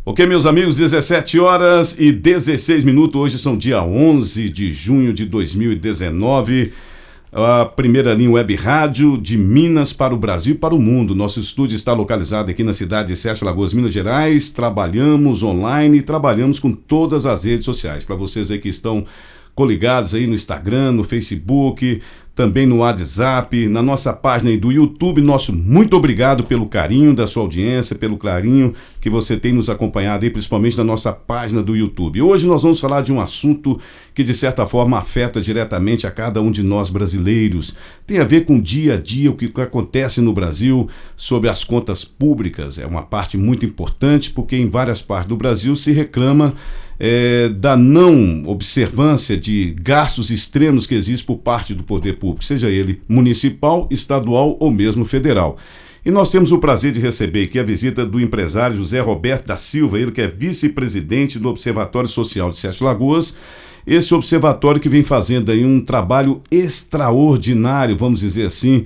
Ok, meus amigos, 17 horas e 16 minutos. Hoje são dia 11 de junho de 2019. A primeira linha web rádio de Minas para o Brasil e para o mundo. Nosso estúdio está localizado aqui na cidade de Sete Lagoas, Minas Gerais. Trabalhamos online e trabalhamos com todas as redes sociais. Para vocês aí que estão coligados aí no Instagram, no Facebook, também no WhatsApp, na nossa página aí do YouTube. Nosso muito obrigado pelo carinho da sua audiência, pelo carinho que você tem nos acompanhado aí, principalmente na nossa página do YouTube. Hoje nós vamos falar de um assunto que de certa forma afeta diretamente a cada um de nós brasileiros. Tem a ver com o dia a dia, o que acontece no Brasil sobre as contas públicas. É uma parte muito importante porque em várias partes do Brasil se reclama da não observância de gastos extremos que existem por parte do poder público, seja ele municipal, estadual ou mesmo federal. E nós temos o prazer de receber aqui a visita do empresário José Roberto da Silva, ele que é vice-presidente do Observatório Social de Sete Lagoas. Esse observatório que vem fazendo aí um trabalho extraordinário, vamos dizer assim,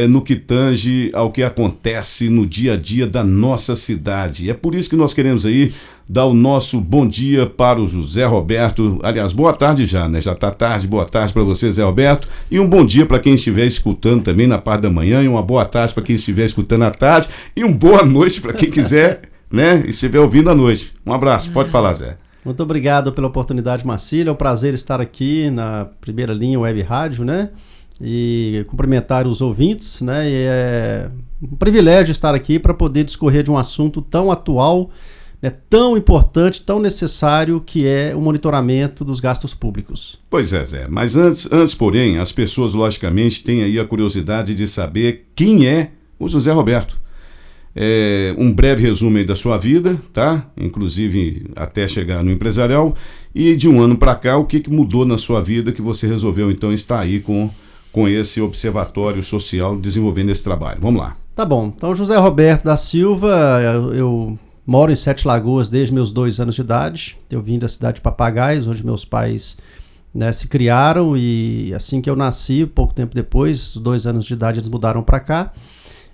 no que tange ao que acontece no dia a dia da nossa cidade. É por isso que nós queremos aí dar o nosso bom dia para o José Roberto. Aliás, boa tarde já, né? Já está tarde, boa tarde para você, Zé Roberto. E um bom dia para quem estiver escutando também na parte da manhã, e uma boa tarde para quem estiver escutando à tarde, e uma boa noite para quem quiser, né, estiver ouvindo à noite. Um abraço, pode falar, Zé. Muito obrigado pela oportunidade, Marcílio. É um prazer estar aqui na primeira linha web rádio, né? E cumprimentar os ouvintes, né? E é um privilégio estar aqui para poder discorrer de um assunto tão atual, né? Tão importante, tão necessário, que é o monitoramento dos gastos públicos. Pois é, Zé. Mas antes, porém, as pessoas, logicamente, têm aí a curiosidade de saber quem é o José Roberto. Um breve resumo aí da sua vida, tá? Inclusive até chegar no empresarial, e de um ano para cá, o que mudou na sua vida que você resolveu então estar aí com esse observatório social desenvolvendo esse trabalho. Vamos lá. Tá bom. Então, José Roberto da Silva, eu moro em Sete Lagoas desde meus 2 anos de idade. Eu vim da cidade de Papagaios, onde meus pais, né, se criaram, e assim que eu nasci, pouco tempo depois, 2 anos de idade, eles mudaram para cá,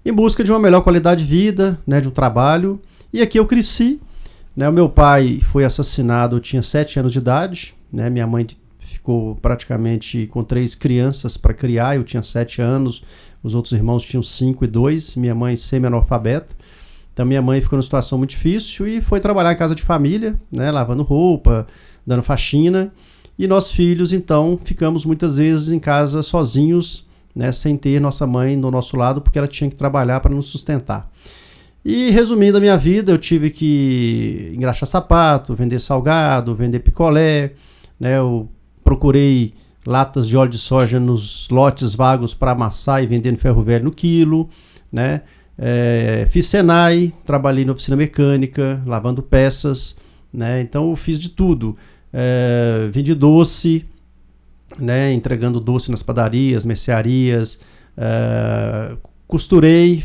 em busca de uma melhor qualidade de vida, né, de um trabalho. E aqui eu cresci, né? O meu pai foi assassinado, eu tinha 7 anos de idade, né? Minha mãe ficou praticamente com 3 crianças para criar, eu tinha 7 anos, os outros irmãos tinham 5 e 2, minha mãe semi-analfabeta. Então minha mãe ficou numa situação muito difícil e foi trabalhar em casa de família, né, lavando roupa, dando faxina, e nós filhos então ficamos muitas vezes em casa sozinhos, né, sem ter nossa mãe do nosso lado, porque ela tinha que trabalhar para nos sustentar. E resumindo a minha vida, eu tive que engraxar sapato, vender salgado, vender picolé, né, eu procurei latas de óleo de soja nos lotes vagos para amassar e vender no ferro velho no quilo, né? Fiz Senai, trabalhei na oficina mecânica, lavando peças, né? Então eu fiz de tudo. Vendi doce, né? Entregando doce nas padarias, mercearias, costurei,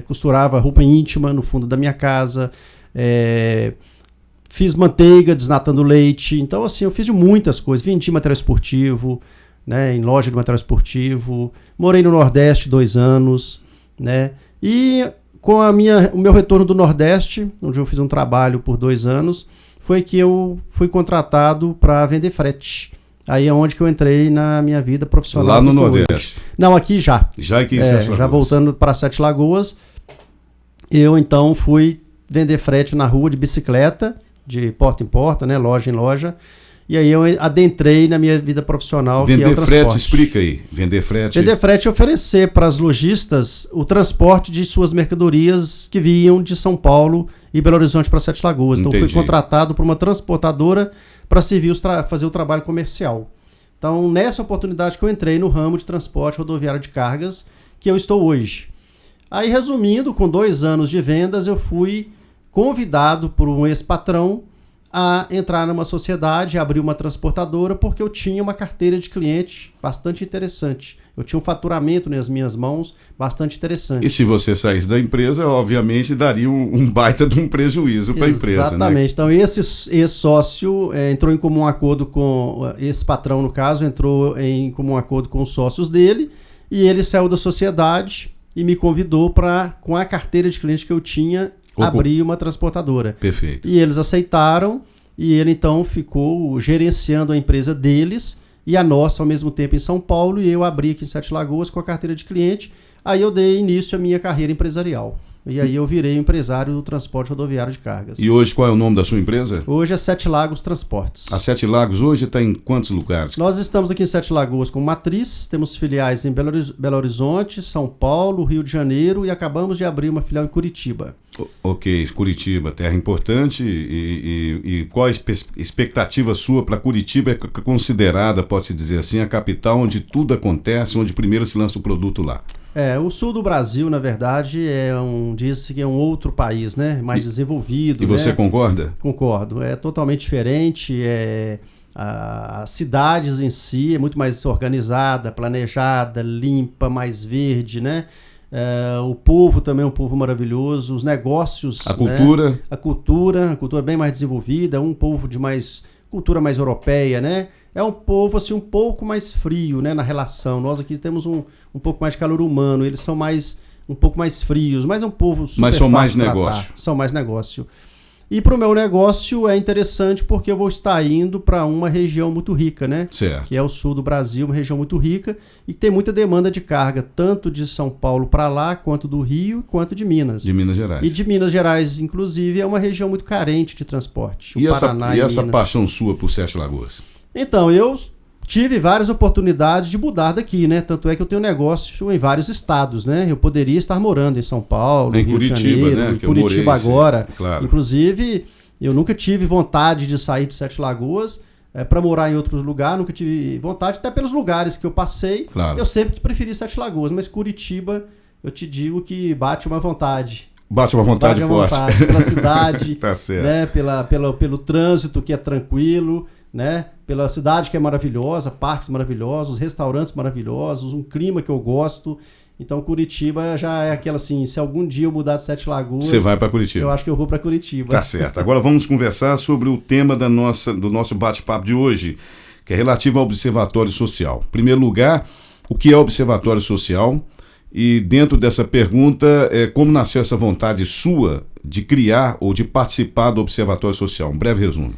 costurava roupa íntima no fundo da minha casa, fiz manteiga, desnatando leite. Então, assim, eu fiz de muitas coisas. Vendi material esportivo, né, em loja de material esportivo. Morei no Nordeste 2 anos, né? E com o meu retorno do Nordeste, onde eu fiz um trabalho por 2 anos, foi que eu fui contratado para vender frete. Aí é onde que eu entrei na minha vida profissional. Lá no Nordeste? Hoje. Não, aqui já. Já aqui em Sete Lagoas. Já voltando para Sete Lagoas, eu então fui vender frete na rua de bicicleta, de porta em porta, né, loja em loja, e aí eu adentrei na minha vida profissional, que é o transporte. Vender frete, explica aí. Vender frete é oferecer para as lojistas o transporte de suas mercadorias que vinham de São Paulo e Belo Horizonte para Sete Lagoas. Então, fui contratado por uma transportadora para fazer o trabalho comercial. Então, nessa oportunidade que eu entrei no ramo de transporte rodoviário de cargas, que eu estou hoje. Aí, resumindo, com 2 anos de vendas, eu fui convidado por um ex-patrão a entrar numa sociedade, abrir uma transportadora, porque eu tinha uma carteira de cliente bastante interessante. Eu tinha um faturamento nas minhas mãos bastante interessante. E se você saísse da empresa, obviamente daria um baita de um prejuízo para a empresa, né? Exatamente. Então esse sócio entrou em comum acordo com, esse patrão no caso, entrou em comum acordo com os sócios dele, e ele saiu da sociedade e me convidou para, com a carteira de cliente que eu tinha, abrir uma transportadora. Perfeito. E eles aceitaram, e ele então ficou gerenciando a empresa deles e a nossa ao mesmo tempo em São Paulo, e eu abri aqui em Sete Lagoas com a carteira de cliente. Aí eu dei início à minha carreira empresarial. E aí eu virei empresário do transporte rodoviário de cargas. E hoje qual é o nome da sua empresa? Hoje é Sete Lagos Transportes. A Sete Lagos hoje está em quantos lugares? Nós estamos aqui em Sete Lagoas com matriz, temos filiais em Belo Horizonte, São Paulo, Rio de Janeiro e acabamos de abrir uma filial em Curitiba. Ok, Curitiba, terra importante. E qual a expectativa sua para Curitiba? É considerada, pode-se dizer assim, a capital onde tudo acontece, onde primeiro se lança o produto lá. O sul do Brasil, na verdade, diz-se que é um outro país, né? Mais desenvolvido. E você concorda? Concordo. É totalmente diferente. As cidades em si é muito mais organizada, planejada, limpa, mais verde, né? O povo também é um povo maravilhoso. Os negócios. A cultura. Né? A cultura bem mais desenvolvida. Um povo de cultura mais europeia, né? É um povo assim um pouco mais frio, né, na relação. Nós aqui temos um pouco mais de calor humano, eles são um pouco mais frios, mas é um povo super Mas são mais fácil de negócio. tratar. São mais negócio. E para o meu negócio é interessante porque eu vou estar indo para uma região muito rica, né? Certo. Que é o sul do Brasil, uma região muito rica e que tem muita demanda de carga, tanto de São Paulo para lá, quanto do Rio, quanto de Minas. De Minas Gerais. E de Minas Gerais, inclusive, é uma região muito carente de transporte. E essa paixão sua por Sete Lagoas? Então, eu tive várias oportunidades de mudar daqui, né? Tanto é que eu tenho negócio em vários estados, né? Eu poderia estar morando em São Paulo, em Rio Curitiba, de Janeiro, né? em Curitiba agora. Sim, claro. Inclusive, eu nunca tive vontade de sair de Sete Lagoas para morar em outros lugares, nunca tive vontade, até pelos lugares que eu passei. Claro. Eu sempre preferi Sete Lagoas, mas Curitiba, eu te digo que bate uma vontade. Bate uma vontade forte. Pela cidade, tá certo. Né? Pelo trânsito que é tranquilo, né? Pela cidade que é maravilhosa, parques maravilhosos, restaurantes maravilhosos, um clima que eu gosto. Então Curitiba já é aquela assim, se algum dia eu mudar de Sete Lagoas, você vai para Curitiba. Eu acho que eu vou para Curitiba. Tá certo. Agora vamos conversar sobre o tema do nosso bate-papo de hoje, que é relativo ao Observatório Social. Em primeiro lugar, o que é o Observatório Social? E dentro dessa pergunta, como nasceu essa vontade sua de criar ou de participar do Observatório Social? Um breve resumo.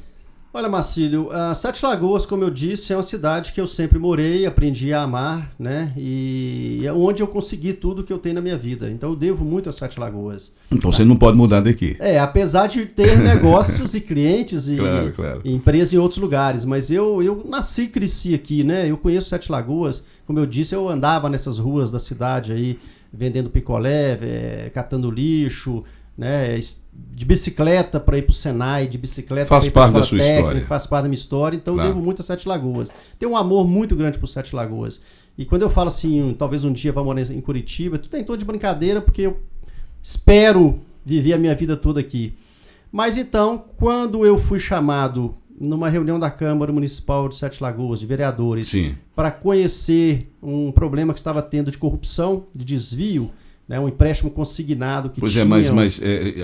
Olha, Marcílio, Sete Lagoas, como eu disse, é uma cidade que eu sempre morei, aprendi a amar, né? E é onde eu consegui tudo que eu tenho na minha vida. Então eu devo muito a Sete Lagoas. Então você não pode mudar daqui. Apesar de ter negócios e clientes e, claro. e empresas em outros lugares, mas eu nasci e cresci aqui, né? Eu conheço Sete Lagoas, como eu disse, eu andava nessas ruas da cidade aí, vendendo picolé, catando lixo, né, de bicicleta para ir para o Senai, de bicicleta faz para ir parte da sua história. Faz parte da minha história, então claro. Eu devo muito a Sete Lagoas. Tenho um amor muito grande por Sete Lagoas. E quando eu falo assim, talvez um dia vá morar em Curitiba, tudo em tom de brincadeira, porque eu espero viver a minha vida toda aqui. Mas então, quando eu fui chamado numa reunião da Câmara Municipal de Sete Lagoas, de vereadores, para conhecer um problema que estava tendo de corrupção, de desvio, né, um empréstimo consignado que pois tinha... mas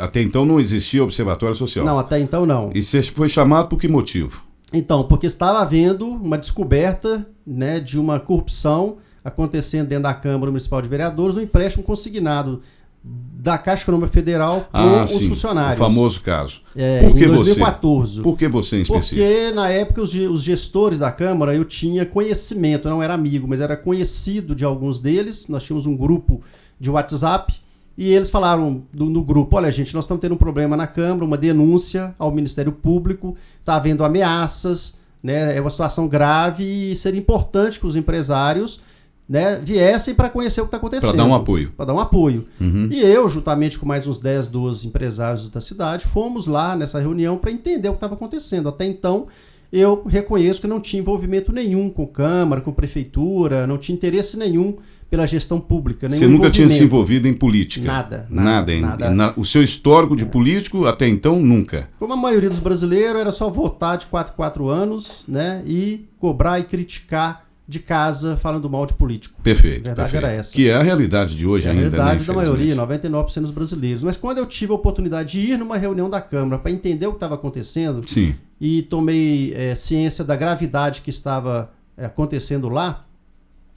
até então não existia Observatório Social. Não, até então não. E você foi chamado por que motivo? Então, porque estava havendo uma descoberta, né, de uma corrupção acontecendo dentro da Câmara Municipal de Vereadores, um empréstimo consignado da Caixa Econômica Federal com os funcionários. O famoso caso. Por que em 2014. Você? Por que você em específico? Porque na época os gestores da Câmara, eu tinha conhecimento, não era amigo, mas era conhecido de alguns deles. Nós tínhamos um grupo de WhatsApp e eles falaram no grupo, olha gente, nós estamos tendo um problema na Câmara, uma denúncia ao Ministério Público, está havendo ameaças, né, é uma situação grave e seria importante que os empresários, né, viessem para conhecer o que está acontecendo. Para dar um apoio. Para dar um apoio. Uhum. E eu, juntamente com mais uns 10, 12 empresários da cidade, fomos lá nessa reunião para entender o que estava acontecendo. Até então, eu reconheço que não tinha envolvimento nenhum com Câmara, com Prefeitura, não tinha interesse nenhum pela gestão pública. Você nunca tinha se envolvido em política? Nada. O seu histórico de político, até então, nunca? Como a maioria dos brasileiros, era só votar de 4 em 4 anos, né, e cobrar e criticar de casa falando mal de político. Perfeito. A verdade era essa. Que é a realidade de hoje ainda, né? É a realidade da maioria, 99% dos brasileiros. Mas quando eu tive a oportunidade de ir numa reunião da Câmara para entender o que estava acontecendo, sim, e tomei ciência da gravidade que estava acontecendo lá,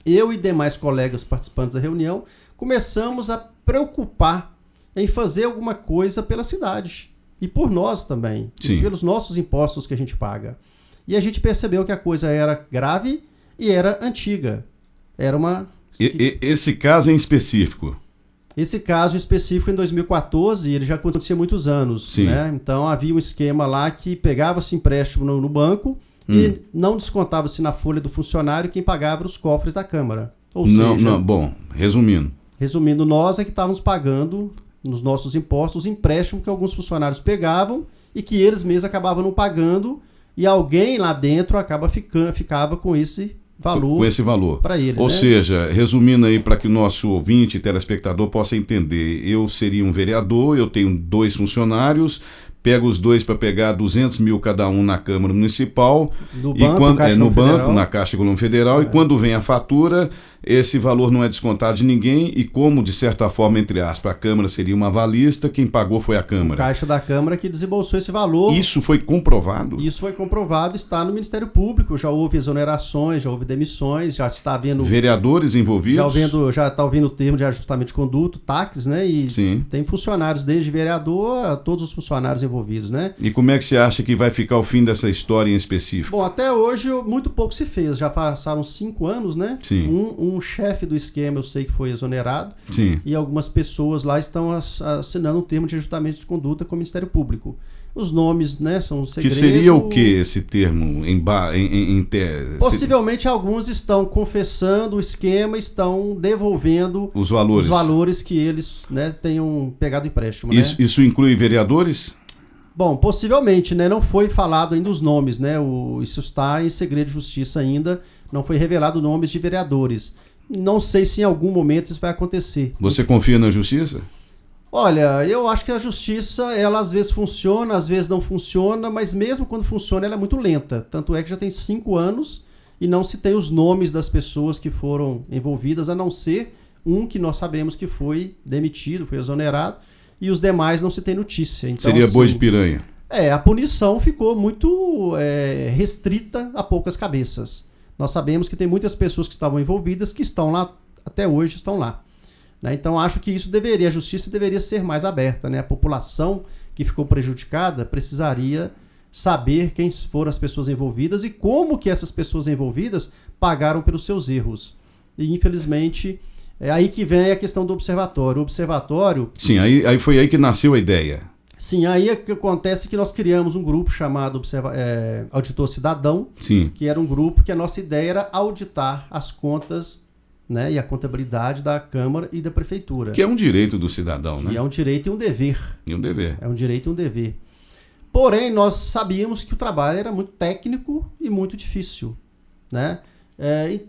eu e demais colegas participantes da reunião começamos a preocupar em fazer alguma coisa pela cidade. E por nós também. Sim. E pelos nossos impostos que a gente paga. E a gente percebeu que a coisa era grave e era antiga. Era uma... Esse caso em específico? Esse caso específico em 2014, ele já acontecia há muitos anos. Né? Então havia um esquema lá que pegava-se empréstimo no banco e não descontava-se na folha do funcionário quem pagava os cofres da Câmara. Ou seja, bom, resumindo, nós é que estávamos pagando nos nossos impostos empréstimo que alguns funcionários pegavam e que eles mesmos acabavam não pagando e alguém lá dentro ficava com esse valor para ele. Ou seja, resumindo aí para que o nosso ouvinte e telespectador possa entender, eu seria um vereador, eu tenho 2 funcionários, pego os 2 para pegar 200 mil cada um na Câmara Municipal, no banco, na Caixa Econômica Federal, e quando vem a fatura, esse valor não é descontado de ninguém, e como, de certa forma, entre aspas, a Câmara seria uma avalista, quem pagou foi a Câmara. O Caixa da Câmara que desembolsou esse valor. Isso foi comprovado? Isso foi comprovado, está no Ministério Público, já houve exonerações, já houve demissões, já está havendo... Vereadores envolvidos? Já está ouvindo o termo de ajustamento de conduta, TACs, né? E Sim. Tem funcionários, desde vereador a todos os funcionários envolvidos, né? E como é que você acha que vai ficar o fim dessa história em específico? Bom, até hoje muito pouco se fez, já passaram 5 anos, né? Sim. Um chefe do esquema eu sei que foi exonerado. Sim. E algumas pessoas lá estão assinando um termo de ajustamento de conduta com o Ministério Público. Os nomes, né, são um segredo. Que seria o que esse termo? Possivelmente alguns estão confessando o esquema, estão devolvendo os valores que eles, né, tenham pegado empréstimo. Isso inclui vereadores? Bom, possivelmente, né? Não foi falado ainda os nomes, né? Isso está em segredo de justiça ainda, não foi revelado nomes de vereadores. Não sei se em algum momento isso vai acontecer. Você confia na justiça? Olha, eu acho que a justiça, ela às vezes funciona, às vezes não funciona, mas mesmo quando funciona, ela é muito lenta. Tanto é que já tem 5 anos e não se tem os nomes das pessoas que foram envolvidas, a não ser um que nós sabemos que foi demitido, foi exonerado, e os demais não se tem notícia. Então, seria boi de piranha. A punição ficou muito restrita a poucas cabeças. Nós sabemos que tem muitas pessoas que estavam envolvidas que estão lá, até hoje estão lá. Né? Então acho que a justiça deveria ser mais aberta. Né? A população que ficou prejudicada precisaria saber quem foram as pessoas envolvidas e como que essas pessoas envolvidas pagaram pelos seus erros. E infelizmente... É aí que vem a questão do observatório. O observatório... Sim, aí foi aí que nasceu a ideia. Sim, aí é que acontece que nós criamos um grupo chamado Auditor Cidadão, Sim. Que era um grupo que a nossa ideia era auditar as contas, né, e a contabilidade da Câmara e da Prefeitura. Que é um direito do cidadão, né? E é um direito e um dever. E um dever. É um direito e um dever. Porém, nós sabíamos que o trabalho era muito técnico e muito difícil, né?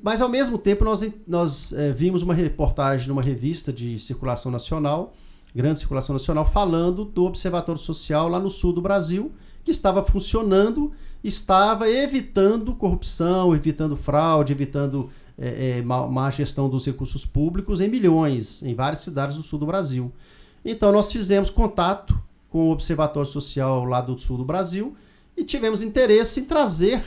Mas ao mesmo tempo nós vimos uma reportagem numa revista de circulação nacional, grande circulação nacional, falando do Observatório Social lá no sul do Brasil, que estava funcionando, estava evitando corrupção, evitando fraude, evitando má gestão dos recursos públicos em milhões, em várias cidades do sul do Brasil. Então nós fizemos contato com o Observatório Social lá do sul do Brasil e tivemos interesse em trazer,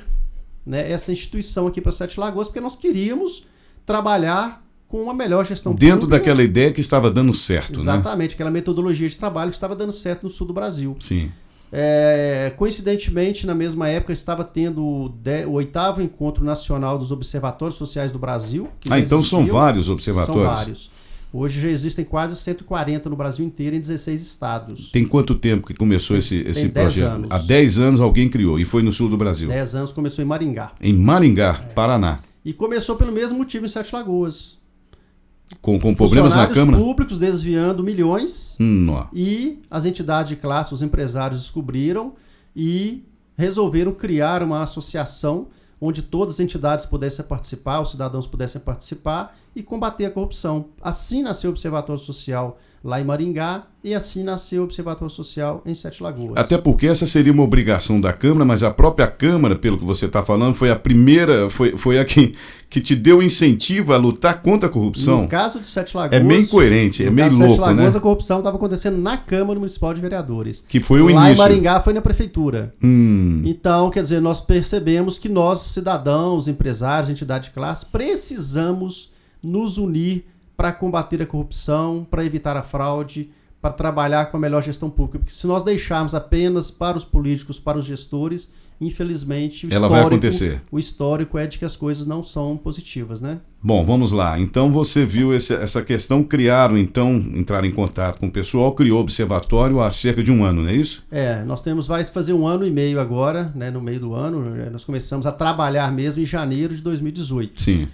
né, essa instituição aqui para Sete Lagoas, porque nós queríamos trabalhar com uma melhor gestão pública. Dentro daquela ideia que estava dando certo, exatamente, né? Aquela metodologia de trabalho que estava dando certo no sul do Brasil. Sim. Coincidentemente, na mesma época, estava tendo o 8º Encontro Nacional dos Observatórios Sociais do Brasil. Então são vários observatórios? São vários. Hoje já existem quase 140 no Brasil inteiro, em 16 estados. Tem quanto tempo que começou esse projeto? 10 anos. Há 10 anos alguém criou e foi no sul do Brasil? 10 anos, começou em Maringá. Em Maringá, Paraná. E começou pelo mesmo motivo em Sete Lagoas. Com problemas na Câmara? Públicos desviando milhões e as entidades de classe, os empresários descobriram e resolveram criar uma associação onde todas as entidades pudessem participar, os cidadãos pudessem participar e combater a corrupção. Assim nasceu o Observatório Social lá em Maringá e assim nasceu o Observatório Social em Sete Lagoas. Até porque essa seria uma obrigação da Câmara, mas a própria Câmara, pelo que você está falando, foi a primeira, foi a que te deu incentivo a lutar contra a corrupção. No caso de Sete Lagoas... É meio incoerente, é meio louco, Sete Lagoas, né? A corrupção estava acontecendo na Câmara Municipal de Vereadores. Que foi o lá início. Lá em Maringá foi na Prefeitura. Então, quer dizer, nós percebemos que nós, cidadãos, empresários, entidade de classe, precisamos nos unir para combater a corrupção, para evitar a fraude, para trabalhar com a melhor gestão pública. Porque se nós deixarmos apenas para os políticos, para os gestores, infelizmente ela vai acontecer. O histórico é de que as coisas não são positivas, né? Bom, vamos lá. Então você viu essa questão, entraram em contato com o pessoal, criou o observatório há cerca de um ano, não é isso? Vai fazer 1 ano e meio agora, né, no meio do ano. Nós começamos a trabalhar mesmo em janeiro de 2018. Sim.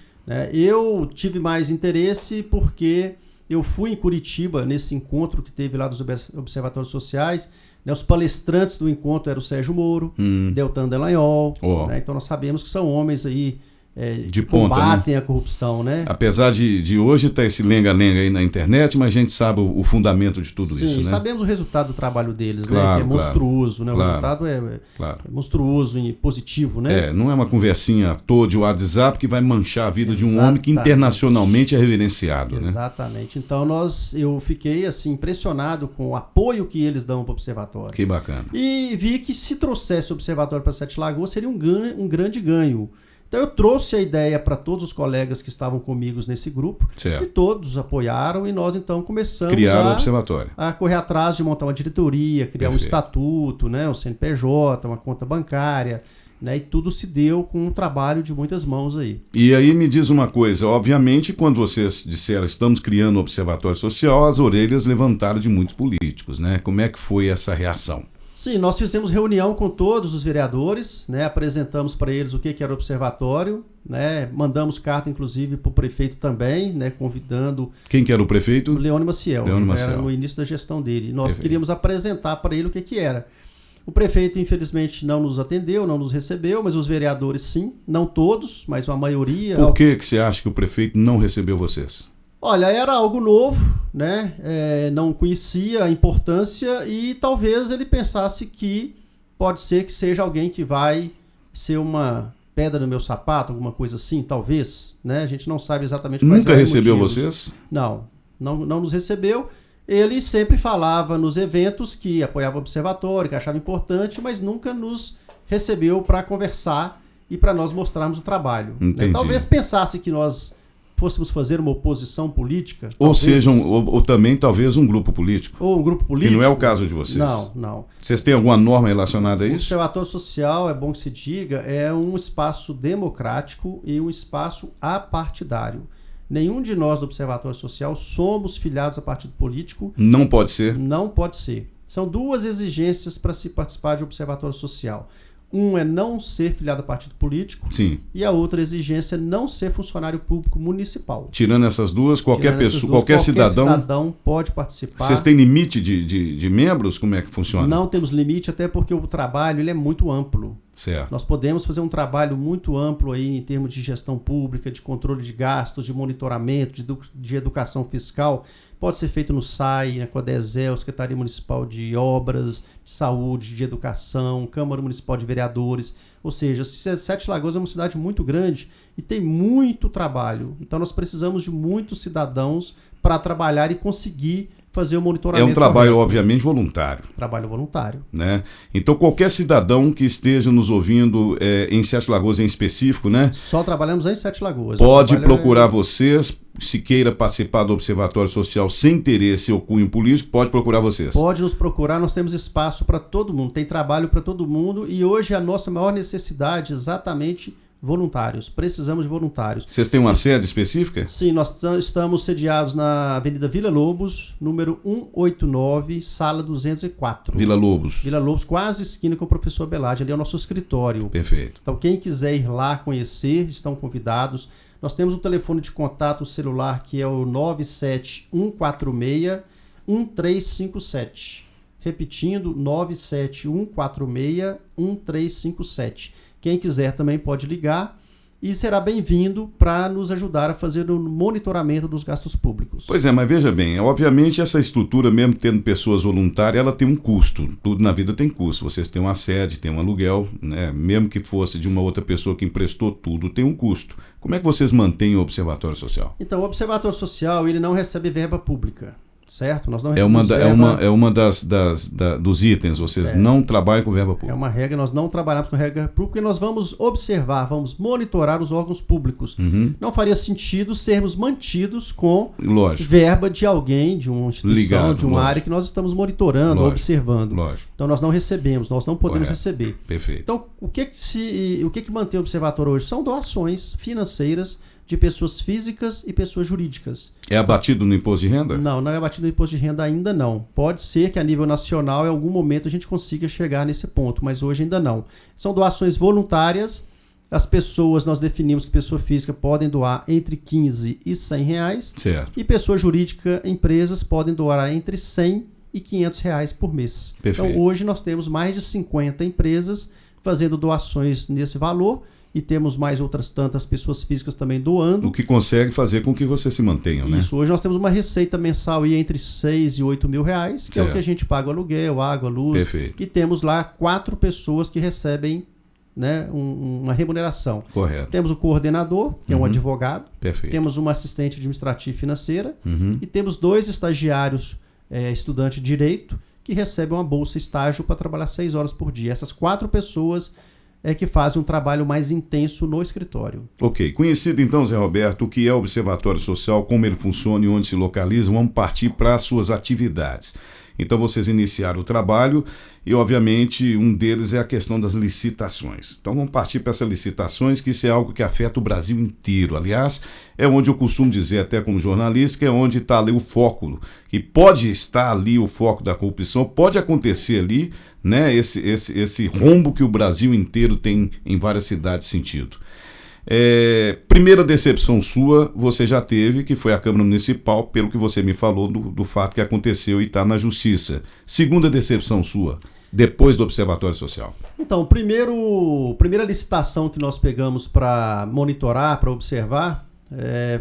Eu tive mais interesse porque eu fui em Curitiba nesse encontro que teve lá dos observatórios sociais. Os palestrantes do encontro eram o Sérgio Moro, Deltan Dallagnol. Então nós sabemos que são homens aí de que ponta, combatem né? a corrupção, né? Apesar de hoje estar esse lenga-lenga aí na internet, mas a gente sabe o fundamento de tudo isso, né? Sim, sabemos o resultado do trabalho deles, claro, né? Que é monstruoso, né? O claro, resultado é monstruoso e positivo, né? Não é uma conversinha à toa de WhatsApp que vai manchar a vida de um homem que internacionalmente é reverenciado, né? Exatamente. Então eu fiquei assim impressionado com o apoio que eles dão para o observatório. Que bacana. E vi que se trouxesse o observatório para Sete Lagoas seria um grande ganho. Então eu trouxe a ideia para todos os colegas que estavam comigo nesse grupo, certo. E todos apoiaram, e nós então começamos o observatório. A correr atrás de montar uma diretoria, criar um estatuto, né, um CNPJ, uma conta bancária, né, e tudo se deu com um trabalho de muitas mãos aí. E aí me diz uma coisa, obviamente quando vocês disseram estamos criando um observatório social, as orelhas levantaram de muitos políticos, né? Como é que foi essa reação? Sim, nós fizemos reunião com todos os vereadores, né, apresentamos para eles o que era o observatório, né, mandamos carta inclusive para o prefeito também, né, convidando... Quem que era o prefeito? O Leônio Maciel. Era no início da gestão dele. Nós queríamos apresentar para ele o que era. O prefeito infelizmente não nos atendeu, não nos recebeu, mas os vereadores sim, não todos, mas a maioria... Por que você acha que o prefeito não recebeu vocês? Olha, era algo novo, né? Não conhecia a importância e talvez ele pensasse que pode ser que seja alguém que vai ser uma pedra no meu sapato, alguma coisa assim, talvez, né? A gente não sabe exatamente quais Nunca recebeu vocês? Não nos recebeu. Ele sempre falava nos eventos que apoiava o observatório, que achava importante, mas nunca nos recebeu para conversar e para nós mostrarmos o trabalho. Entendi. Talvez pensasse que nós fôssemos fazer uma oposição política. Ou seja, ou também talvez um grupo político. Ou um grupo político. Que não é o caso de vocês. Não. Vocês têm alguma norma relacionada a isso? O observatório social, é bom que se diga, é um espaço democrático e um espaço apartidário. Nenhum de nós do observatório social somos filiados a partido político. Não pode ser? Não pode ser. São 2 exigências para se participar de observatório social. Um é não ser filiado a partido político. Sim. E a outra exigência é não ser funcionário público municipal. Tirando essas duas, qualquer cidadão pode participar. Vocês têm limite de membros? Como é que funciona? Não temos limite, até porque o trabalho ele é muito amplo. Certo. Nós podemos fazer um trabalho muito amplo aí em termos de gestão pública, de controle de gastos, de monitoramento, de educação fiscal. Pode ser feito no SAI, na CODESEL, Secretaria Municipal de Obras, de Saúde, de Educação, Câmara Municipal de Vereadores. Ou seja, Sete Lagoas é uma cidade muito grande e tem muito trabalho. Então nós precisamos de muitos cidadãos para trabalhar e conseguir fazer o monitoramento. É um trabalho, obviamente, voluntário. Trabalho voluntário. Né? Então, qualquer cidadão que esteja nos ouvindo em Sete Lagoas em específico, né? Só trabalhamos em Sete Lagoas. Pode procurar vocês, se queira participar do Observatório Social sem interesse ou cunho político, pode procurar vocês. Pode nos procurar, nós temos espaço para todo mundo, tem trabalho para todo mundo e hoje a nossa maior necessidade é exatamente voluntários. Precisamos de voluntários. Vocês têm uma sede específica? Sim, nós estamos sediados na Avenida Vila Lobos, número 189, sala 204. Vila Lobos. Vila Lobos, quase esquina com o professor Belade. Ali é o nosso escritório. Perfeito. Então, quem quiser ir lá conhecer, estão convidados. Nós temos um telefone de contato celular que é o 97146-1357. Repetindo, 97146-1357. Quem quiser também pode ligar e será bem-vindo para nos ajudar a fazer o monitoramento dos gastos públicos. Pois é, mas veja bem, obviamente essa estrutura, mesmo tendo pessoas voluntárias, ela tem um custo. Tudo na vida tem custo. Vocês têm uma sede, tem um aluguel, né? Mesmo que fosse de uma outra pessoa que emprestou tudo, tem um custo. Como é que vocês mantêm o Observatório Social? Então, o Observatório Social ele não recebe verba pública. certo? Nós não É uma dos itens, vocês não trabalham com verba pública. É uma regra, nós não trabalhamos com regra pública, porque nós vamos observar, vamos monitorar os órgãos públicos. Não faria sentido sermos mantidos com verba de alguém, de uma instituição, de uma área que nós estamos monitorando, observando. Então nós não recebemos, nós não podemos receber. Perfeito. Então, o que mantém o observatório hoje? São doações financeiras de pessoas físicas e pessoas jurídicas. É abatido no imposto de renda? Não é abatido no imposto de renda ainda não. Pode ser que a nível nacional, em algum momento, a gente consiga chegar nesse ponto, mas hoje ainda não. São doações voluntárias. As pessoas, nós definimos que pessoa física podem doar entre 15 e 100 reais. Certo. E pessoa jurídica, empresas, podem doar entre 100 e 500 reais por mês. Perfeito. Então, hoje nós temos mais de 50 empresas fazendo doações nesse valor. E temos mais outras tantas pessoas físicas também doando. O que consegue fazer com que você se mantenha, né? Isso. Hoje nós temos uma receita mensal aí entre 6 e 8 mil reais, que é o que a gente paga o aluguel, água, luz. Perfeito. E temos lá 4 pessoas que recebem, né, uma remuneração. Correto. Temos o coordenador, que é um advogado. Perfeito. Temos uma assistente administrativa e financeira. E temos 2 estagiários estudantes de direito que recebem uma bolsa estágio para trabalhar 6 horas por dia. Essas 4 pessoas que fazem um trabalho mais intenso no escritório. Ok. Conhecido então, Zé Roberto, o que é o Observatório Social, como ele funciona e onde se localiza, vamos partir para as suas atividades. Então vocês iniciaram o trabalho e, obviamente, um deles é a questão das licitações. Então vamos partir para essas licitações, que isso é algo que afeta o Brasil inteiro. Aliás, é onde eu costumo dizer, até como jornalista, que é onde está ali o foco, que pode estar ali o foco da corrupção, pode acontecer ali, né, esse rombo que o Brasil inteiro tem em várias cidades sentido. Primeira decepção sua, você já teve, que foi a Câmara Municipal, pelo que você me falou do fato que aconteceu e está na Justiça. Segunda decepção sua, depois do Observatório Social. Então, primeira licitação que nós pegamos para monitorar, para observar,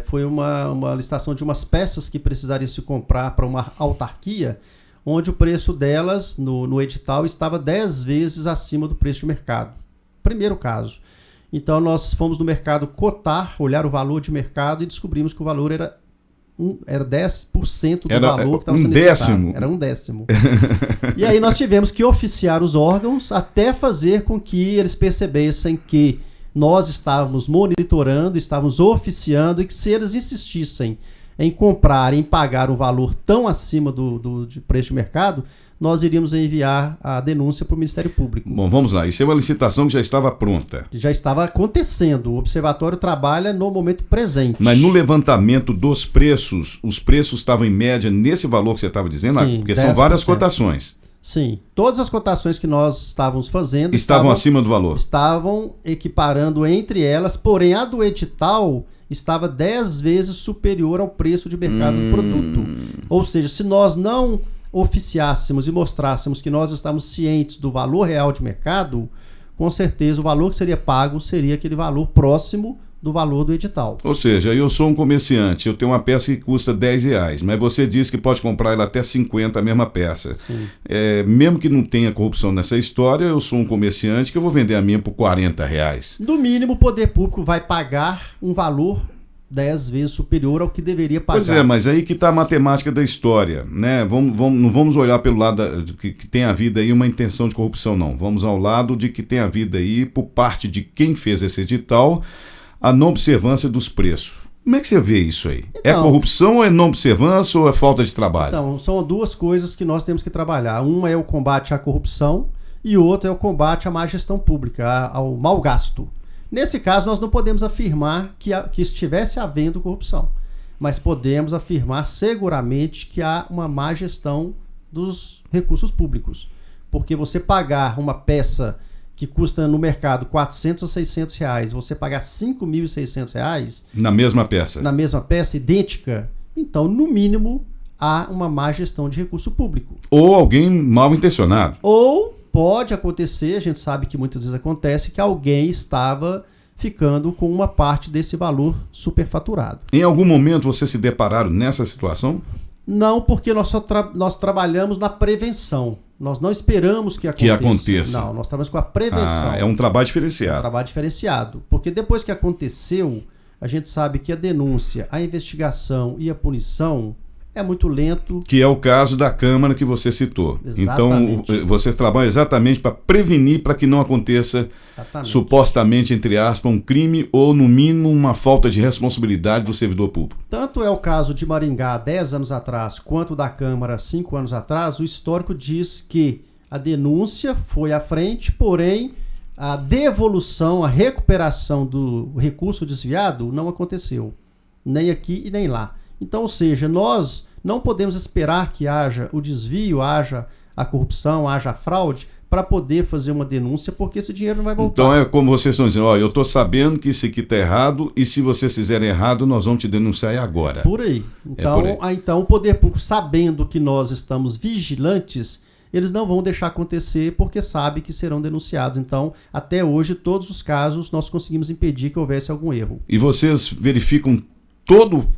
foi uma licitação de umas peças que precisariam se comprar para uma autarquia, onde o preço delas, no edital, estava 10 vezes acima do preço de mercado. Primeiro caso. Então, nós fomos no mercado cotar, olhar o valor de mercado e descobrimos que o valor era 10% do valor que estava sendo licitado. Era 1/10. E aí nós tivemos que oficiar os órgãos até fazer com que eles percebessem que nós estávamos monitorando, estávamos oficiando e que se eles insistissem em comprar, em pagar um valor tão acima do preço de mercado, nós iríamos enviar a denúncia para o Ministério Público. Bom, vamos lá. Isso é uma licitação que já estava pronta. Já estava acontecendo. O Observatório trabalha no momento presente. Mas no levantamento dos preços, os preços estavam em média nesse valor que você estava dizendo? Sim, porque 10%. São várias cotações. Sim. Todas as cotações que nós estávamos fazendo estavam acima do valor. Estavam equiparando entre elas, porém a do edital estava 10 vezes superior ao preço de mercado do produto. Ou seja, se nós não oficiássemos e mostrássemos que nós estamos cientes do valor real de mercado, com certeza o valor que seria pago seria aquele valor próximo do valor do edital. Ou seja, eu sou um comerciante, eu tenho uma peça que custa 10 reais, mas você diz que pode comprar ela até 50, a mesma peça. Mesmo que não tenha corrupção nessa história, eu sou um comerciante que eu vou vender a minha por 40 reais. No mínimo, o poder público vai pagar um valor 10 vezes superior ao que deveria pagar. Pois é, mas aí que está a matemática da história, né? Não vamos olhar pelo lado de que tem havido aí uma intenção de corrupção, não. Vamos ao lado de que tem havido aí, por parte de quem fez esse edital, a não observância dos preços. Como é que você vê isso aí? Então, é corrupção ou é não observância ou é falta de trabalho? Então, são duas coisas que nós temos que trabalhar. Uma é o combate à corrupção e outra é o combate à má gestão pública, ao mau gasto. Nesse caso, nós não podemos afirmar que estivesse havendo corrupção, mas podemos afirmar seguramente que há uma má gestão dos recursos públicos. Porque você pagar uma peça que custa no mercado 400 a 600 reais, você pagar 5.600 reais... Na mesma peça. Na mesma peça, idêntica, então, no mínimo, há uma má gestão de recurso público. Ou alguém mal intencionado. Ou pode acontecer, a gente sabe que muitas vezes acontece, que alguém estava ficando com uma parte desse valor superfaturado. Em algum momento vocês se depararam nessa situação? Não, porque nós trabalhamos na prevenção. Nós não esperamos que aconteça. Não, nós trabalhamos com a prevenção. É um trabalho diferenciado. É um trabalho diferenciado. Porque depois que aconteceu, a gente sabe que a denúncia, a investigação e a punição é muito lento. Que é o caso da Câmara que você citou. Exatamente. Então, vocês trabalham exatamente para prevenir, para que não aconteça, supostamente, entre aspas, um crime ou, no mínimo, uma falta de responsabilidade do servidor público. Tanto é o caso de Maringá 10 anos atrás, quanto da Câmara 5 anos atrás, o histórico diz que a denúncia foi à frente, porém a devolução, a recuperação do recurso desviado não aconteceu, nem aqui e nem lá. Então, ou seja, nós não podemos esperar que haja o desvio, haja a corrupção, haja a fraude, para poder fazer uma denúncia, porque esse dinheiro não vai voltar. Então é como vocês estão dizendo, eu estou sabendo que isso aqui está errado e se vocês fizerem errado, nós vamos te denunciar agora. Por aí. Então, então o poder público, sabendo que nós estamos vigilantes, eles não vão deixar acontecer porque sabem que serão denunciados. Então, até hoje, todos os casos, nós conseguimos impedir que houvesse algum erro. E vocês verificam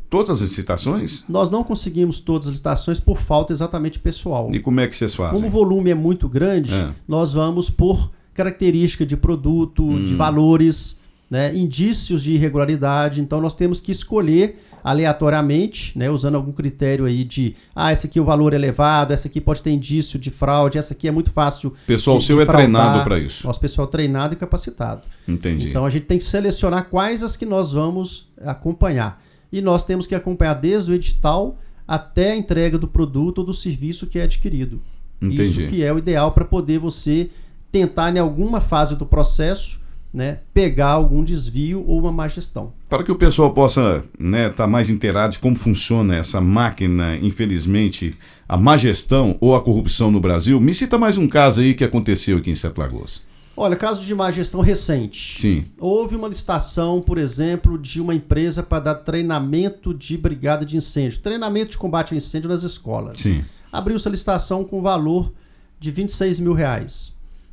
todas as licitações? Nós não conseguimos todas as licitações por falta exatamente pessoal. E como é que vocês fazem? Como o volume é muito grande, nós vamos por característica de produto, de valores, né, indícios de irregularidade. Então, nós temos que escolher aleatoriamente, né, usando algum critério aí de essa aqui o valor é elevado, essa aqui pode ter indício de fraude, essa aqui é muito fácil de pessoal seu é treinado para isso. Nosso pessoal é treinado e capacitado. Entendi. Então a gente tem que selecionar quais as que nós vamos acompanhar. E nós temos que acompanhar desde o edital até a entrega do produto ou do serviço que é adquirido. Entendi. Isso que é o ideal para poder você tentar em alguma fase do processo, né, pegar algum desvio ou uma má gestão. Para que o pessoal possa estar mais inteirado de como funciona essa máquina, infelizmente, a má gestão ou a corrupção no Brasil, me cita mais um caso aí que aconteceu aqui em Sete Lagoas. Olha, caso de má gestão recente. Sim. Houve uma licitação, por exemplo, de uma empresa para dar treinamento de brigada de incêndio, treinamento de combate ao incêndio nas escolas. Sim. Abriu-se a licitação com valor de R$26 mil.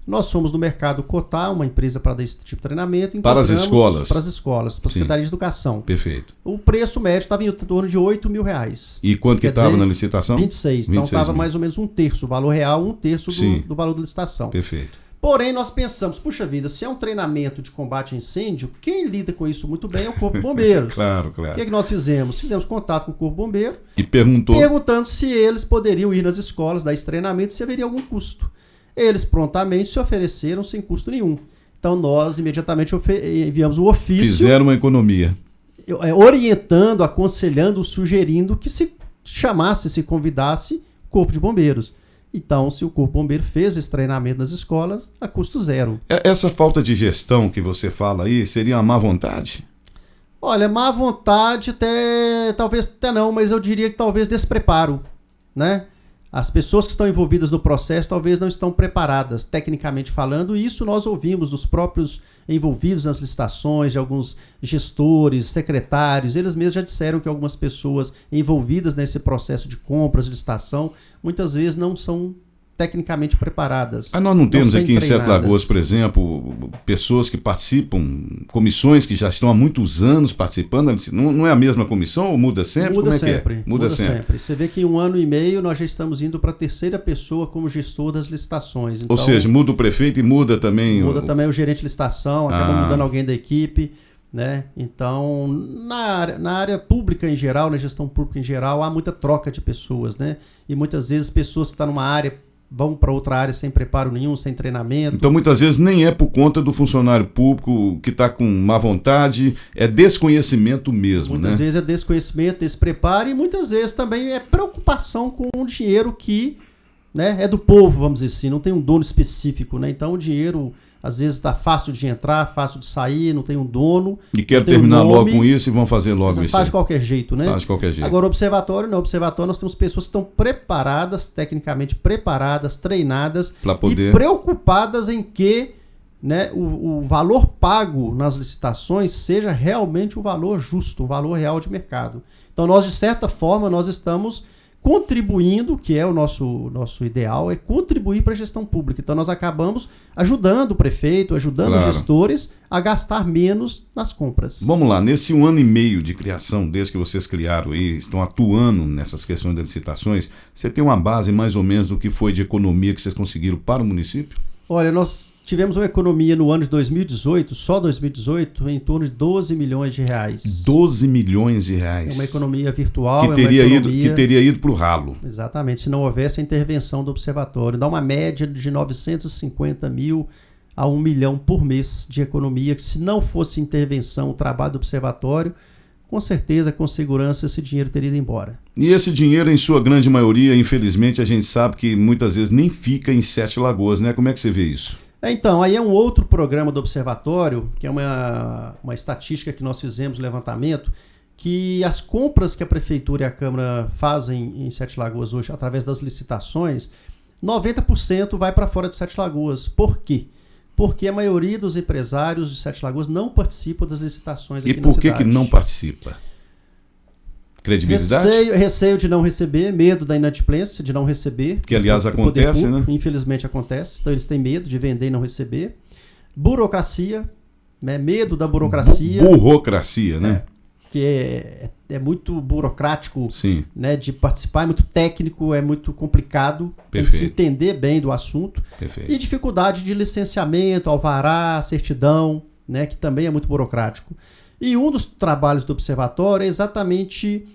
Nós fomos no mercado cotar uma empresa para dar esse tipo de treinamento. Para as escolas? Para as escolas, para a Secretaria de Educação. Perfeito. O preço médio estava em torno de R$8 mil. E quanto que estava na licitação? 26. Então estava mais ou menos um terço, o valor real, um terço do valor da licitação. Perfeito. Porém, nós pensamos, puxa vida, se é um treinamento de combate a incêndio, quem lida com isso muito bem é o Corpo de Bombeiros. Claro. O que é que nós fizemos? Fizemos contato com o Corpo de Bombeiro e perguntando se eles poderiam ir nas escolas dar esse treinamento, se haveria algum custo. Eles prontamente se ofereceram sem custo nenhum. Então nós imediatamente enviamos o ofício. Fizeram uma economia. Orientando, aconselhando, sugerindo que se chamasse, se convidasse o Corpo de Bombeiros. Então, se o Corpo Bombeiro fez esse treinamento nas escolas, a custo zero. Essa falta de gestão que você fala aí seria uma má vontade? Olha, má vontade talvez até não, mas eu diria que talvez despreparo, né? As pessoas que estão envolvidas no processo talvez não estão preparadas, tecnicamente falando, e isso nós ouvimos dos próprios envolvidos nas licitações, de alguns gestores, secretários, eles mesmos já disseram que algumas pessoas envolvidas nesse processo de compras, de licitação, muitas vezes não são tecnicamente preparadas. Nós não temos aqui em Sete Lagoas, por exemplo, pessoas que participam, comissões que já estão há muitos anos participando, não é a mesma comissão ou muda sempre? Muda Como sempre. É que é? Muda sempre. Você vê que em 1 ano e meio nós já estamos indo para a terceira pessoa como gestor das licitações. Então, ou seja, muda o prefeito e muda também... Muda também o gerente de licitação, acaba mudando alguém da equipe, né? Então, na área pública em geral, na gestão pública em geral, há muita troca de pessoas, né? E muitas vezes pessoas que estão numa área vão para outra área sem preparo nenhum, sem treinamento. Então, muitas vezes, nem é por conta do funcionário público que está com má vontade, é desconhecimento mesmo, muitas vezes é desconhecimento, despreparo, e muitas vezes também é preocupação com o dinheiro que, né, é do povo, vamos dizer assim, não tem um dono específico, né? Então, o dinheiro, às vezes, está fácil de entrar, fácil de sair, não tem um dono. E quer terminar logo com isso e vão fazer logo isso. Faz de qualquer jeito, né? Faz de qualquer jeito. Agora, o observatório, não. O observatório, nós temos pessoas que estão preparadas, tecnicamente preparadas, treinadas e preocupadas em que, né, o valor pago nas licitações seja realmente um valor justo, um valor real de mercado. Então, nós, de certa forma, nós estamos contribuindo, que é o nosso ideal, é contribuir para a gestão pública. Então nós acabamos ajudando o prefeito, ajudando os gestores a gastar menos nas compras. Vamos lá, nesse 1 ano e meio de criação, desde que vocês criaram e estão atuando nessas questões de licitações, você tem uma base mais ou menos do que foi de economia que vocês conseguiram para o município? Olha, nós tivemos uma economia no ano de 2018, só 2018, em torno de 12 milhões de reais. 12 milhões de reais. É uma economia virtual. Que teria ido para o ralo. Exatamente, se não houvesse a intervenção do observatório. Dá uma média de 950 mil a 1 milhão por mês de economia, que se não fosse intervenção, o trabalho do observatório, com certeza, com segurança, esse dinheiro teria ido embora. E esse dinheiro, em sua grande maioria, infelizmente, a gente sabe que muitas vezes nem fica em Sete Lagoas, né? Como é que você vê isso? Então, aí é um outro programa do Observatório, que é uma estatística que nós fizemos, levantamento, que as compras que a Prefeitura e a Câmara fazem em Sete Lagoas hoje, através das licitações, 90% vai para fora de Sete Lagoas. Por quê? Porque a maioria dos empresários de Sete Lagoas não participam das licitações aqui na cidade. E por que não participa? Credibilidade? Receio de não receber, medo da inadimplência de não receber. Que, aliás, acontece, né? Infelizmente acontece. Então, eles têm medo de vender e não receber. Burocracia, né? Medo da burocracia. Burocracia, né? Que é muito burocrático, sim, né, de participar, é muito técnico, é muito complicado. Tem que se entender bem do assunto. Perfeito. E dificuldade de licenciamento, alvará, certidão, né, que também é muito burocrático. E um dos trabalhos do observatório é exatamente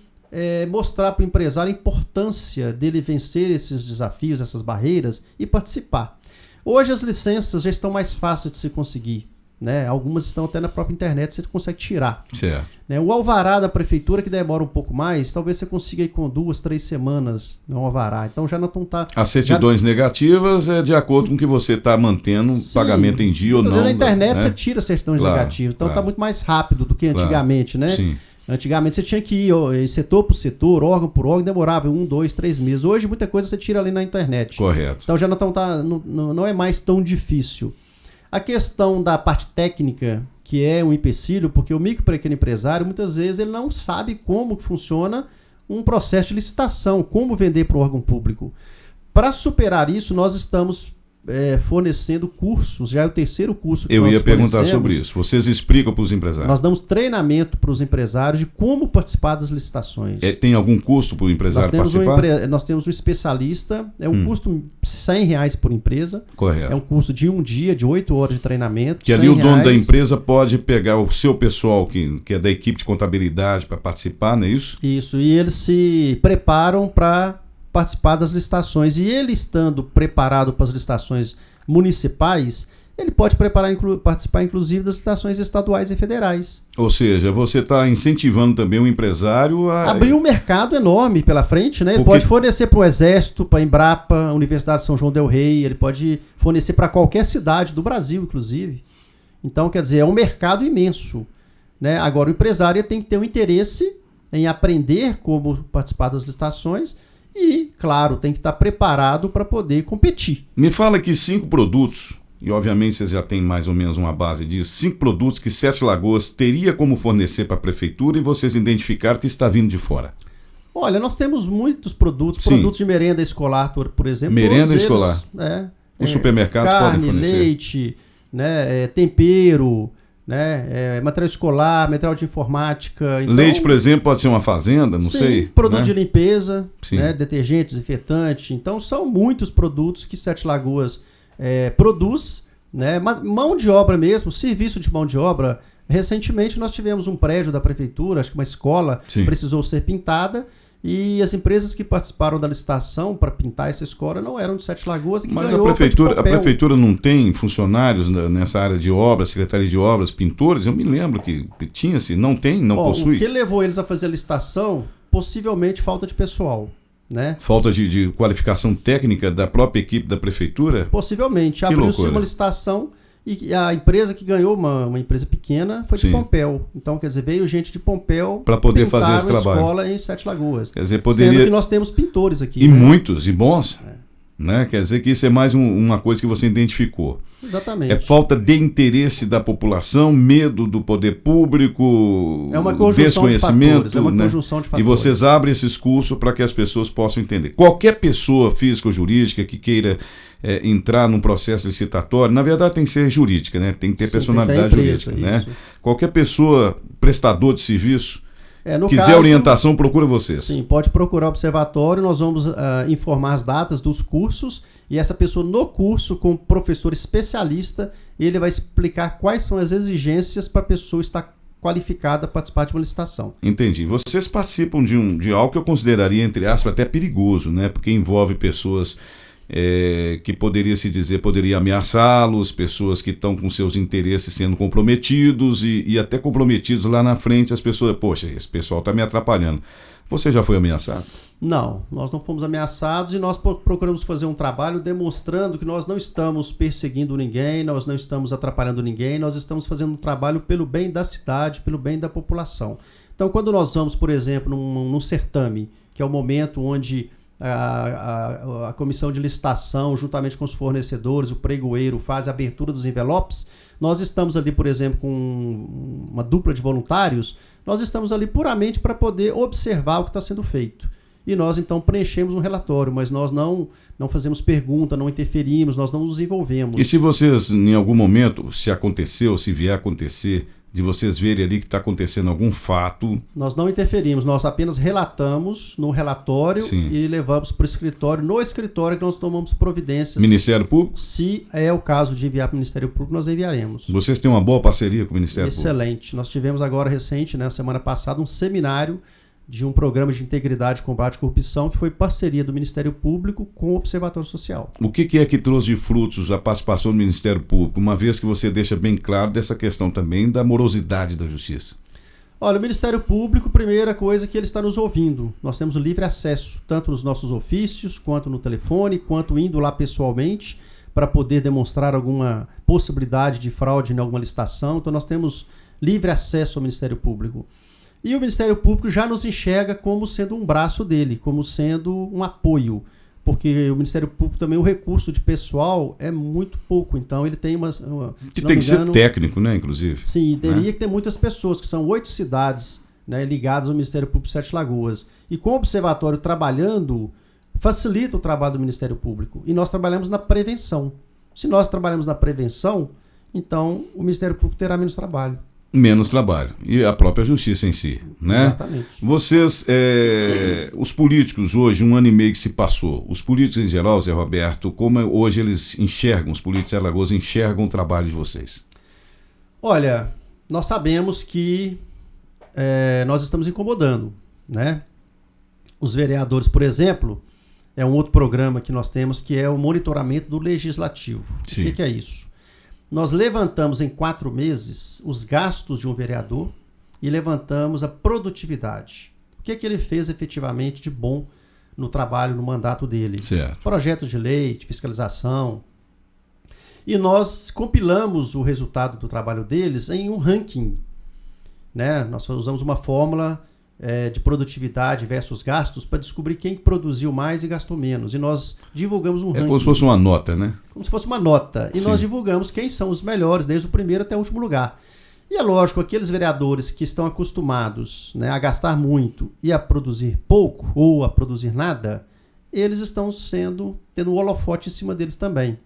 mostrar para o empresário a importância dele vencer esses desafios, essas barreiras e participar. Hoje as licenças já estão mais fáceis de se conseguir. Né? Algumas estão até na própria internet, você consegue tirar. Certo. Né? O alvará da prefeitura, que demora um pouco mais, talvez você consiga ir com 2, 3 semanas no alvará. Então já não estão... As certidões negativas é de acordo com que você está mantendo o pagamento em dia ou não. Na internet, né? Você tira certidões negativas. Então está muito mais rápido do que antigamente, né? Sim. Antigamente você tinha que ir setor por setor, órgão por órgão, demorava 1, 2, 3 meses. Hoje muita coisa você tira ali na internet. Correto. Então já não é mais tão difícil. A questão da parte técnica, que é um empecilho, porque o micro e pequeno empresário, muitas vezes, ele não sabe como funciona um processo de licitação, como vender para o órgão público. Para superar isso, nós estamos fornecendo cursos, já é o 3º curso que eu nós ia perguntar sobre isso. Vocês explicam para os empresários? Nós damos treinamento para os empresários de como participar das licitações. Tem algum custo para o empresário participar? Nós temos um especialista, é um custo de R$100 por empresa. Correto. É um curso de 1 dia, de 8 horas de treinamento. Que ali o dono da empresa pode pegar o seu pessoal, que é da equipe de contabilidade, para participar, não é isso? Isso, e eles se preparam para participar das licitações. E ele estando preparado para as licitações municipais, ele pode participar inclusive das licitações estaduais e federais. Ou seja, você está incentivando também o empresário a... abrir um mercado enorme pela frente, né? Ele pode fornecer para o Exército, para a Embrapa, a Universidade de São João del Rei, ele pode fornecer para qualquer cidade do Brasil, inclusive. Então, quer dizer, é um mercado imenso, né? Agora, o empresário tem que ter um interesse em aprender como participar das licitações e, claro, tem que estar preparado para poder competir. Me fala aqui 5 produtos, e obviamente vocês já têm mais ou menos uma base disso, 5 produtos que Sete Lagoas teria como fornecer para a prefeitura e vocês identificaram que está vindo de fora. Olha, nós temos muitos produtos, Sim. Produtos de merenda escolar, por exemplo. Merenda escolar. Os supermercados podem fornecer. Carne, leite, né, tempero, né, material escolar, material de informática. Então, leite, por exemplo, pode ser uma fazenda, não sei. Produto, né? De limpeza, sim, né, detergente, desinfetante. Então, são muitos produtos que Sete Lagoas produz, né, mão de obra mesmo, serviço de mão de obra. Recentemente, nós tivemos um prédio da prefeitura, acho que uma escola, sim, precisou ser pintada. E as empresas que participaram da licitação para pintar essa escola não eram de Sete Lagoas. Mas a prefeitura não tem funcionários nessa área de obras, secretaria de obras, pintores? Eu me lembro que tinha-se, não tem, não possui. O que levou eles a fazer a licitação, possivelmente falta de pessoal. Né? Falta de qualificação técnica da própria equipe da prefeitura? Possivelmente. Abriu-se uma licitação e a empresa que ganhou, uma empresa pequena, foi de Pompéu. Então, quer dizer, veio gente de Pompéu para poder fazer esse trabalho. Escola em Sete Lagoas. Quer dizer, poderia... Sendo que nós temos pintores aqui. E muitos, e bons. Né? Quer dizer que isso é mais uma coisa que você identificou. Exatamente. É falta de interesse da população, medo do poder público, é uma conjunção desconhecimento. De fatores, é uma conjunção de fatores. E vocês abrem esses cursos para que as pessoas possam entender. Qualquer pessoa física ou jurídica que queira entrar num processo licitatório, na verdade tem que ser jurídica, né? Tem que ter personalidade jurídica. Né? Qualquer pessoa, prestador de serviço, Quiser orientação, procura vocês. Sim, pode procurar o observatório, nós vamos informar as datas dos cursos e essa pessoa no curso, com o professor especialista, ele vai explicar quais são as exigências para a pessoa estar qualificada a participar de uma licitação. Entendi. Vocês participam de algo que eu consideraria, entre aspas, até perigoso, né? Porque envolve pessoas que poderia ameaçá-los, pessoas que estão com seus interesses sendo comprometidos e até comprometidos lá na frente, as pessoas, poxa, esse pessoal está me atrapalhando. Você já foi ameaçado? Não, nós não fomos ameaçados e nós procuramos fazer um trabalho demonstrando que nós não estamos perseguindo ninguém, nós não estamos atrapalhando ninguém, nós estamos fazendo um trabalho pelo bem da cidade, pelo bem da população. Então, quando nós vamos, por exemplo, num certame, que é o momento onde a comissão de licitação, juntamente com os fornecedores, o pregoeiro, faz a abertura dos envelopes, nós estamos ali, por exemplo, com uma dupla de voluntários, nós estamos ali puramente para poder observar o que está sendo feito. E nós, então, preenchemos um relatório, mas nós não fazemos pergunta, não interferimos, nós não nos envolvemos. E se vocês, em algum momento, se aconteceu, se vier a acontecer, de vocês verem ali que está acontecendo algum fato... Nós não interferimos, nós apenas relatamos no relatório. Sim. E levamos para o escritório. No escritório que nós tomamos providências. Ministério Público? Se é o caso de enviar para o Ministério Público, nós enviaremos. Vocês têm uma boa parceria com o Ministério Público? Excelente. Nós tivemos agora recente, né, semana passada, um seminário de um programa de integridade e combate à corrupção que foi parceria do Ministério Público com o Observatório Social. O que é que trouxe de frutos a participação do Ministério Público, uma vez que você deixa bem claro dessa questão também da morosidade da justiça? Olha, o Ministério Público, primeira coisa que ele está nos ouvindo. Nós temos o livre acesso, tanto nos nossos ofícios, quanto no telefone, quanto indo lá pessoalmente, para poder demonstrar alguma possibilidade de fraude em alguma licitação. Então nós temos livre acesso ao Ministério Público. E o Ministério Público já nos enxerga como sendo um braço dele, como sendo um apoio, porque o Ministério Público também, o recurso de pessoal é muito pouco, então ele tem que tem que ser técnico, né, inclusive? Sim, teria que ter muitas pessoas, que são 8 cidades, né, ligadas ao Ministério Público de Sete Lagoas. E com o Observatório trabalhando, facilita o trabalho do Ministério Público. E nós trabalhamos na prevenção. Se nós trabalhamos na prevenção, então o Ministério Público terá menos trabalho. Menos trabalho. E a própria justiça em si, né? Exatamente. Vocês, os políticos hoje, 1 ano e meio que se passou, os políticos em geral, Zé Roberto, como hoje eles enxergam, os políticos de Alagoas enxergam o trabalho de vocês? Olha, nós sabemos que nós estamos incomodando, né? Os vereadores, por exemplo, é um outro programa que nós temos, que é o monitoramento do legislativo. Sim. O que é isso? Nós levantamos em 4 meses os gastos de um vereador e levantamos a produtividade. O que ele fez efetivamente de bom no trabalho, no mandato dele? Certo. Projetos de lei, de fiscalização. E nós compilamos o resultado do trabalho deles em um ranking, né? Nós usamos uma fórmula de produtividade versus gastos para descobrir quem produziu mais e gastou menos. E nós divulgamos um ranking. É como se fosse uma nota, né? Como se fosse uma nota. E Sim. Nós divulgamos quem são os melhores, desde o primeiro até o último lugar. E é lógico, aqueles vereadores que estão acostumados, né, a gastar muito e a produzir pouco ou a produzir nada, eles estão tendo um holofote em cima deles também.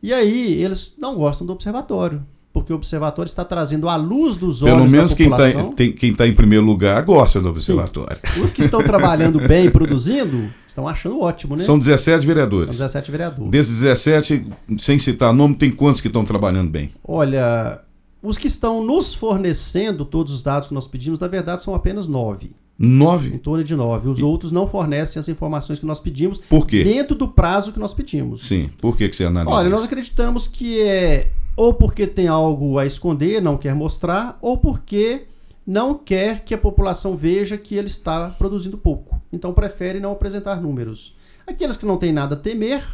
E aí eles não gostam do observatório, porque o observatório está trazendo à luz dos olhos Pelo menos da população. Quem está em primeiro lugar gosta do observatório. Sim. Os que estão trabalhando bem e produzindo estão achando ótimo, né? São 17 vereadores. São 17 vereadores. Desses 17, sem citar nome, tem quantos que estão trabalhando bem? Olha, os que estão nos fornecendo todos os dados que nós pedimos, na verdade, são apenas 9. 9? Em torno de 9. Os outros não fornecem as informações que nós pedimos. Por quê? Dentro do prazo que nós pedimos. Sim. Por que você analisa Olha, isso? Nós acreditamos que ou porque tem algo a esconder, não quer mostrar, ou porque não quer que a população veja que ele está produzindo pouco. Então prefere não apresentar números. Aqueles que não têm nada a temer,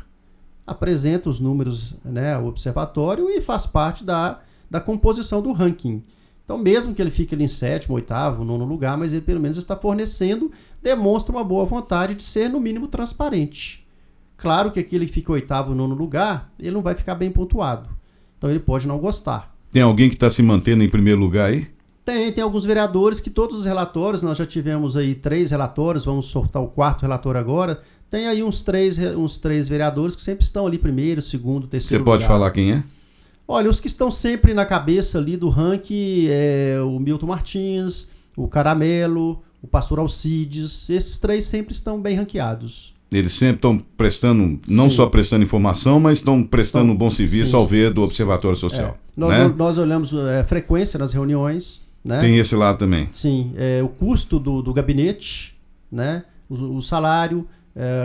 apresentam os números, né, ao observatório e faz parte da composição do ranking. Então mesmo que ele fique ali em 7º, 8º, 9º lugar, mas ele pelo menos está fornecendo, demonstra uma boa vontade de ser no mínimo transparente. Claro que aquele que fica 8º, 9º lugar, ele não vai ficar bem pontuado. Então ele pode não gostar. Tem alguém que está se mantendo em primeiro lugar aí? Tem alguns vereadores que todos os relatórios, nós já tivemos aí 3 relatórios, vamos soltar o 4º relatório agora. Tem aí uns três vereadores que sempre estão ali primeiro, segundo, terceiro lugar. Você pode falar quem é? Olha, os que estão sempre na cabeça ali do ranking é o Milton Martins, o Caramelo, o Pastor Alcides, esses 3 sempre estão bem ranqueados. Eles sempre estão prestando, não só prestando informação, mas estão prestando um bom serviço ao ver do Observatório Social. Nós olhamos frequência nas reuniões. Né? Tem esse lado também. Sim, o custo do gabinete, né? O salário,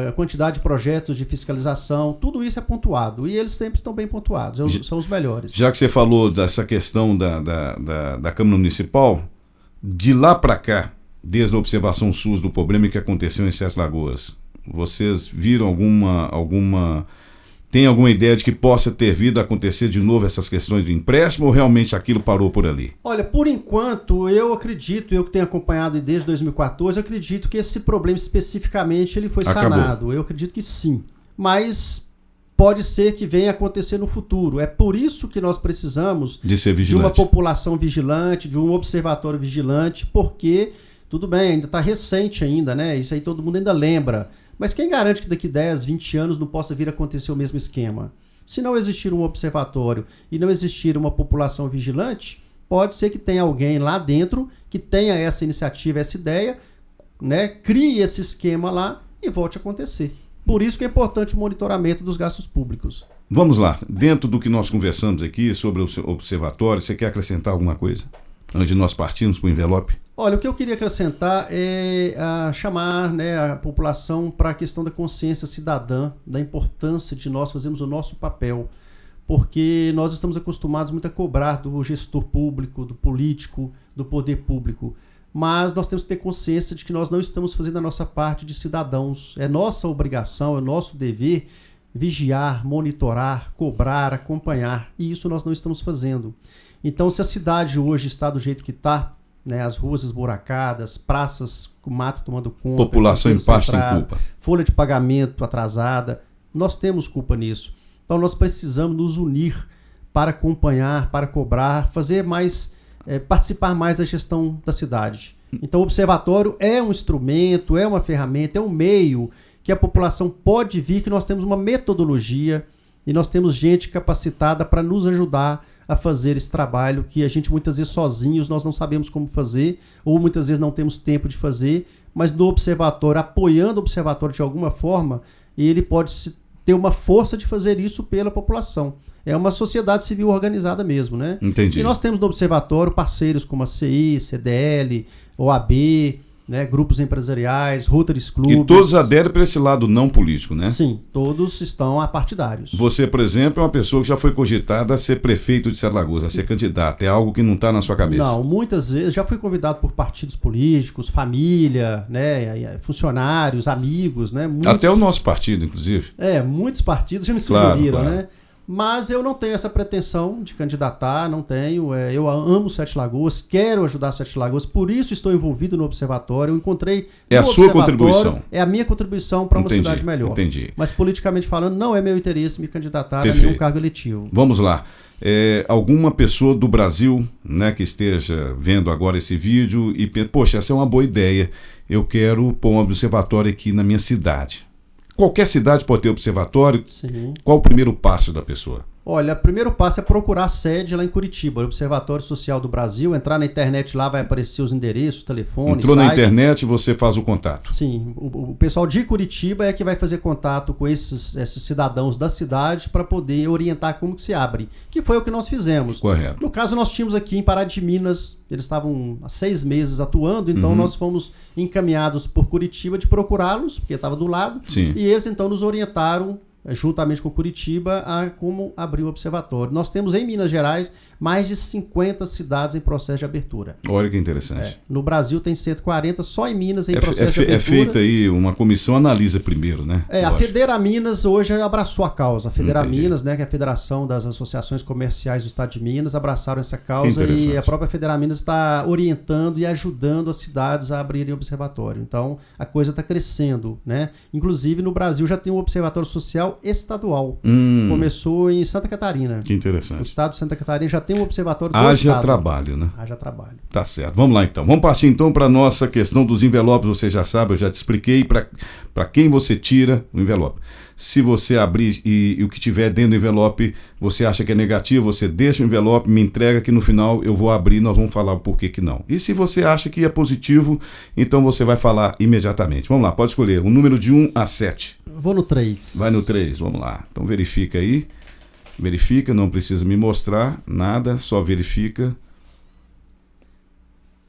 a quantidade de projetos de fiscalização, tudo isso é pontuado. E eles sempre estão bem pontuados, são os melhores. Já que você falou dessa questão da Câmara Municipal, de lá para cá, desde a observação SUS do problema que aconteceu em Sete Lagoas, vocês viram tem alguma ideia de que possa ter vindo a acontecer de novo essas questões do empréstimo ou realmente aquilo parou por ali? Olha, por enquanto, eu que tenho acompanhado desde 2014, eu acredito que esse problema especificamente ele foi sanado. Eu acredito que sim, mas pode ser que venha a acontecer no futuro. É por isso que nós precisamos de ser vigilante, de uma população vigilante, de um observatório vigilante, porque, tudo bem, ainda está recente ainda, né? Isso aí todo mundo ainda lembra. Mas quem garante que daqui 10, 20 anos não possa vir a acontecer o mesmo esquema? Se não existir um observatório e não existir uma população vigilante, pode ser que tenha alguém lá dentro que tenha essa iniciativa, essa ideia, né, crie esse esquema lá e volte a acontecer. Por isso que é importante o monitoramento dos gastos públicos. Vamos lá, dentro do que nós conversamos aqui sobre o observatório, você quer acrescentar alguma coisa? Antes de nós partirmos para o envelope? Olha, o que eu queria acrescentar é chamar, né, a população para a questão da consciência cidadã, da importância de nós fazermos o nosso papel, porque nós estamos acostumados muito a cobrar do gestor público, do político, do poder público, mas nós temos que ter consciência de que nós não estamos fazendo a nossa parte de cidadãos. É nossa obrigação, é nosso dever vigiar, monitorar, cobrar, acompanhar, e isso nós não estamos fazendo. Então, se a cidade hoje está do jeito que está, né, as ruas esburacadas, praças com mato tomando conta, população em parte tem culpa, folha de pagamento atrasada, nós temos culpa nisso. Então nós precisamos nos unir para acompanhar, para cobrar, fazer mais, participar mais da gestão da cidade. Então o observatório é um instrumento, é uma ferramenta, é um meio que a população pode vir, que nós temos uma metodologia e nós temos gente capacitada para nos ajudar a fazer esse trabalho que a gente muitas vezes sozinhos nós não sabemos como fazer ou muitas vezes não temos tempo de fazer, mas no observatório, apoiando o observatório de alguma forma, ele pode ter uma força de fazer isso pela população. É uma sociedade civil organizada mesmo, né? Entendi. E nós temos no observatório parceiros como a CI, CDL, OAB, né, grupos empresariais, Rotaries Clubes. E todos aderem para esse lado não político, né? Sim, todos estão apartidários. Você, por exemplo, é uma pessoa que já foi cogitada a ser prefeito de Sete Lagoas, a ser candidato. É algo que não está na sua cabeça? Não, muitas vezes já fui convidado por partidos políticos, família, né, funcionários, amigos, né? Muitos... Até o nosso partido, inclusive. Muitos partidos já me sugeriram, claro. né? Mas eu não tenho essa pretensão de candidatar, não tenho. Eu amo Sete Lagoas, quero ajudar Sete Lagoas, por isso estou envolvido no observatório. Eu encontrei. É a sua contribuição. É a minha contribuição para uma cidade melhor. Entendi. Mas politicamente falando, não é meu interesse me candidatar a nenhum cargo eletivo. Vamos lá. Alguma pessoa do Brasil, né, que esteja vendo agora esse vídeo e pensa, poxa, essa é uma boa ideia. Eu quero pôr um observatório aqui na minha cidade. Qualquer cidade pode ter observatório. Sim. Qual o primeiro passo da pessoa? Olha, o primeiro passo é procurar a sede lá em Curitiba, o Observatório Social do Brasil. Entrar na internet lá, vai aparecer os endereços, telefones, Entrou site. Na internet, você faz o contato. Sim, o pessoal de Curitiba é que vai fazer contato com esses cidadãos da cidade para poder orientar como que se abre, que foi o que nós fizemos. Correto. No caso, nós tínhamos aqui em Pará de Minas, eles estavam há 6 meses atuando, então nós fomos encaminhados por Curitiba de procurá-los, porque estava do lado. Sim. E eles então nos orientaram juntamente com Curitiba, a como abrir o observatório. Nós temos em Minas Gerais mais de 50 cidades em processo de abertura. Olha que interessante. No Brasil tem 140, só em Minas em processo de abertura. É feita aí, uma comissão analisa primeiro, né? A Federaminas hoje abraçou a causa. A Federaminas, né, que é a Federação das Associações Comerciais do Estado de Minas, abraçaram essa causa e a própria Federaminas está orientando e ajudando as cidades a abrirem observatório. Então, a coisa está crescendo, né? Inclusive, no Brasil já tem um observatório social estadual. Começou em Santa Catarina. Que interessante. O estado de Santa Catarina já tem um observatório do Haja Estado. trabalho, né? Haja trabalho. Tá certo. Vamos lá então. Vamos partir então para a nossa questão dos envelopes. Você já sabe, eu já te expliquei para quem você tira o envelope. Se você abrir e o que tiver dentro do envelope você acha que é negativo, você deixa o envelope, me entrega que no final eu vou abrir e nós vamos falar o porquê que não. E se você acha que é positivo, então você vai falar imediatamente. Vamos lá, pode escolher um número de 1 a 7. Vou no 3. Vai no 3, vamos lá. Então verifica aí. Verifica, não precisa me mostrar nada, só verifica.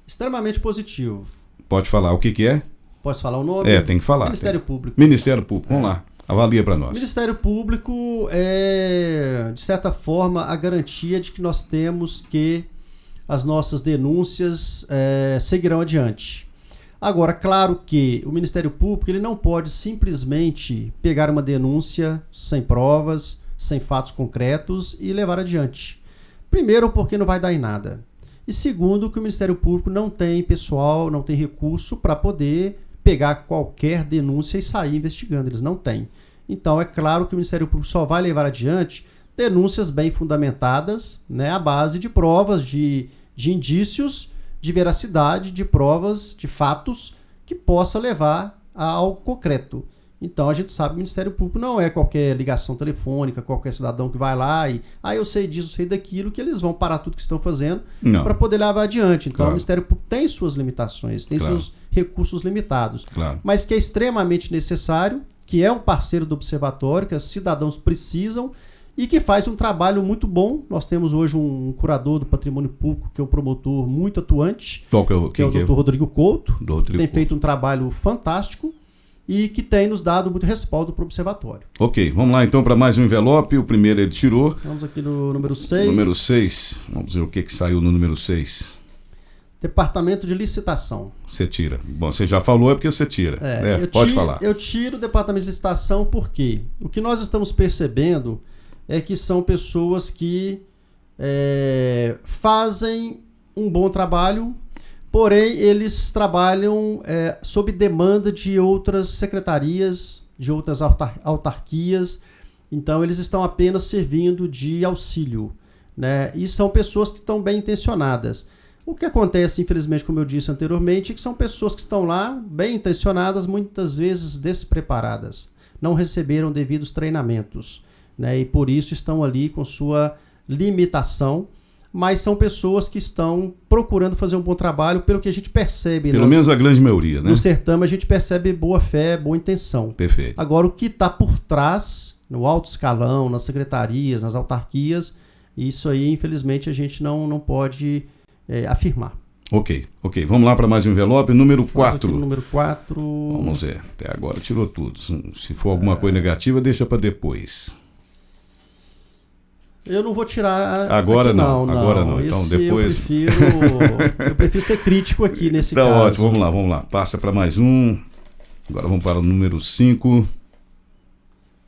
Extremamente positivo. Pode falar o que é? Posso falar o nome? Tem que falar. Ministério Público. Ministério Público, vamos lá. Avalia para nós. Ministério Público é, de certa forma, a garantia de que nós temos que as nossas denúncias seguirão adiante. Agora, claro que o Ministério Público ele não pode simplesmente pegar uma denúncia sem provas, sem fatos concretos e levar adiante. Primeiro, porque não vai dar em nada. E segundo, que o Ministério Público não tem pessoal, não tem recurso para poder pegar qualquer denúncia e sair investigando. Eles não têm. Então, é claro que o Ministério Público só vai levar adiante denúncias bem fundamentadas, né, à base de provas, de indícios, de veracidade, de provas, de fatos que possa levar a algo concreto. Então, a gente sabe que o Ministério Público não é qualquer ligação telefônica, qualquer cidadão que vai lá e eu sei disso, eu sei daquilo, que eles vão parar tudo que estão fazendo para poder levar adiante. Então, claro, o Ministério Público tem suas limitações, tem seus recursos limitados, mas que é extremamente necessário, que é um parceiro do Observatório, que os cidadãos precisam e que faz um trabalho muito bom. Nós temos hoje um curador do patrimônio público, que é um promotor muito atuante, que é o Dr. Rodrigo Couto, que tem feito um trabalho fantástico e que tem nos dado muito respaldo para o Observatório. Ok, vamos lá então para mais um envelope. O primeiro ele tirou. Vamos aqui no número 6. Número 6. Vamos ver o que saiu no número 6. Departamento de Licitação. Você tira. Bom, você já falou, é porque você tira. Pode falar. Eu tiro o Departamento de Licitação porque o que nós estamos percebendo é que são pessoas que fazem um bom trabalho, porém eles trabalham sob demanda de outras secretarias, de outras autarquias, então eles estão apenas servindo de auxílio, né? E são pessoas que estão bem intencionadas. O que acontece, infelizmente, como eu disse anteriormente, é que são pessoas que estão lá bem intencionadas, muitas vezes despreparadas, não receberam devidos treinamentos, né? E por isso estão ali com sua limitação, mas são pessoas que estão procurando fazer um bom trabalho, pelo que a gente percebe. Pelo menos a grande maioria, né? No certame a gente percebe boa fé, boa intenção. Perfeito. Agora, o que está por trás, no alto escalão, nas secretarias, nas autarquias, isso aí, infelizmente, a gente não pode afirmar. Ok. Vamos lá para mais um envelope. Número 4. Número 4. Vamos ver. Até agora tirou tudo. Se for alguma coisa negativa, deixa para depois. Eu não vou tirar. Agora aqui, não. Agora não. Então depois. Eu prefiro ser crítico aqui nesse caso. Tá ótimo. Vamos lá. Passa para mais um. Agora vamos para o número 5.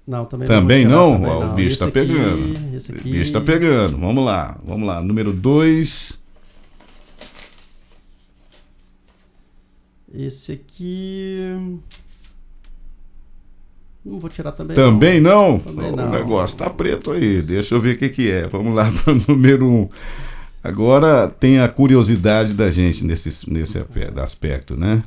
Não, também não. Também não. O bicho está pegando. O bicho está pegando. Vamos lá. Número 2. Esse aqui. Não vou tirar também. Também não? Também o não. negócio tá preto aí. Deixa eu ver o que é. Vamos lá para o número 1. Agora tem a curiosidade da gente nesse aspecto, né?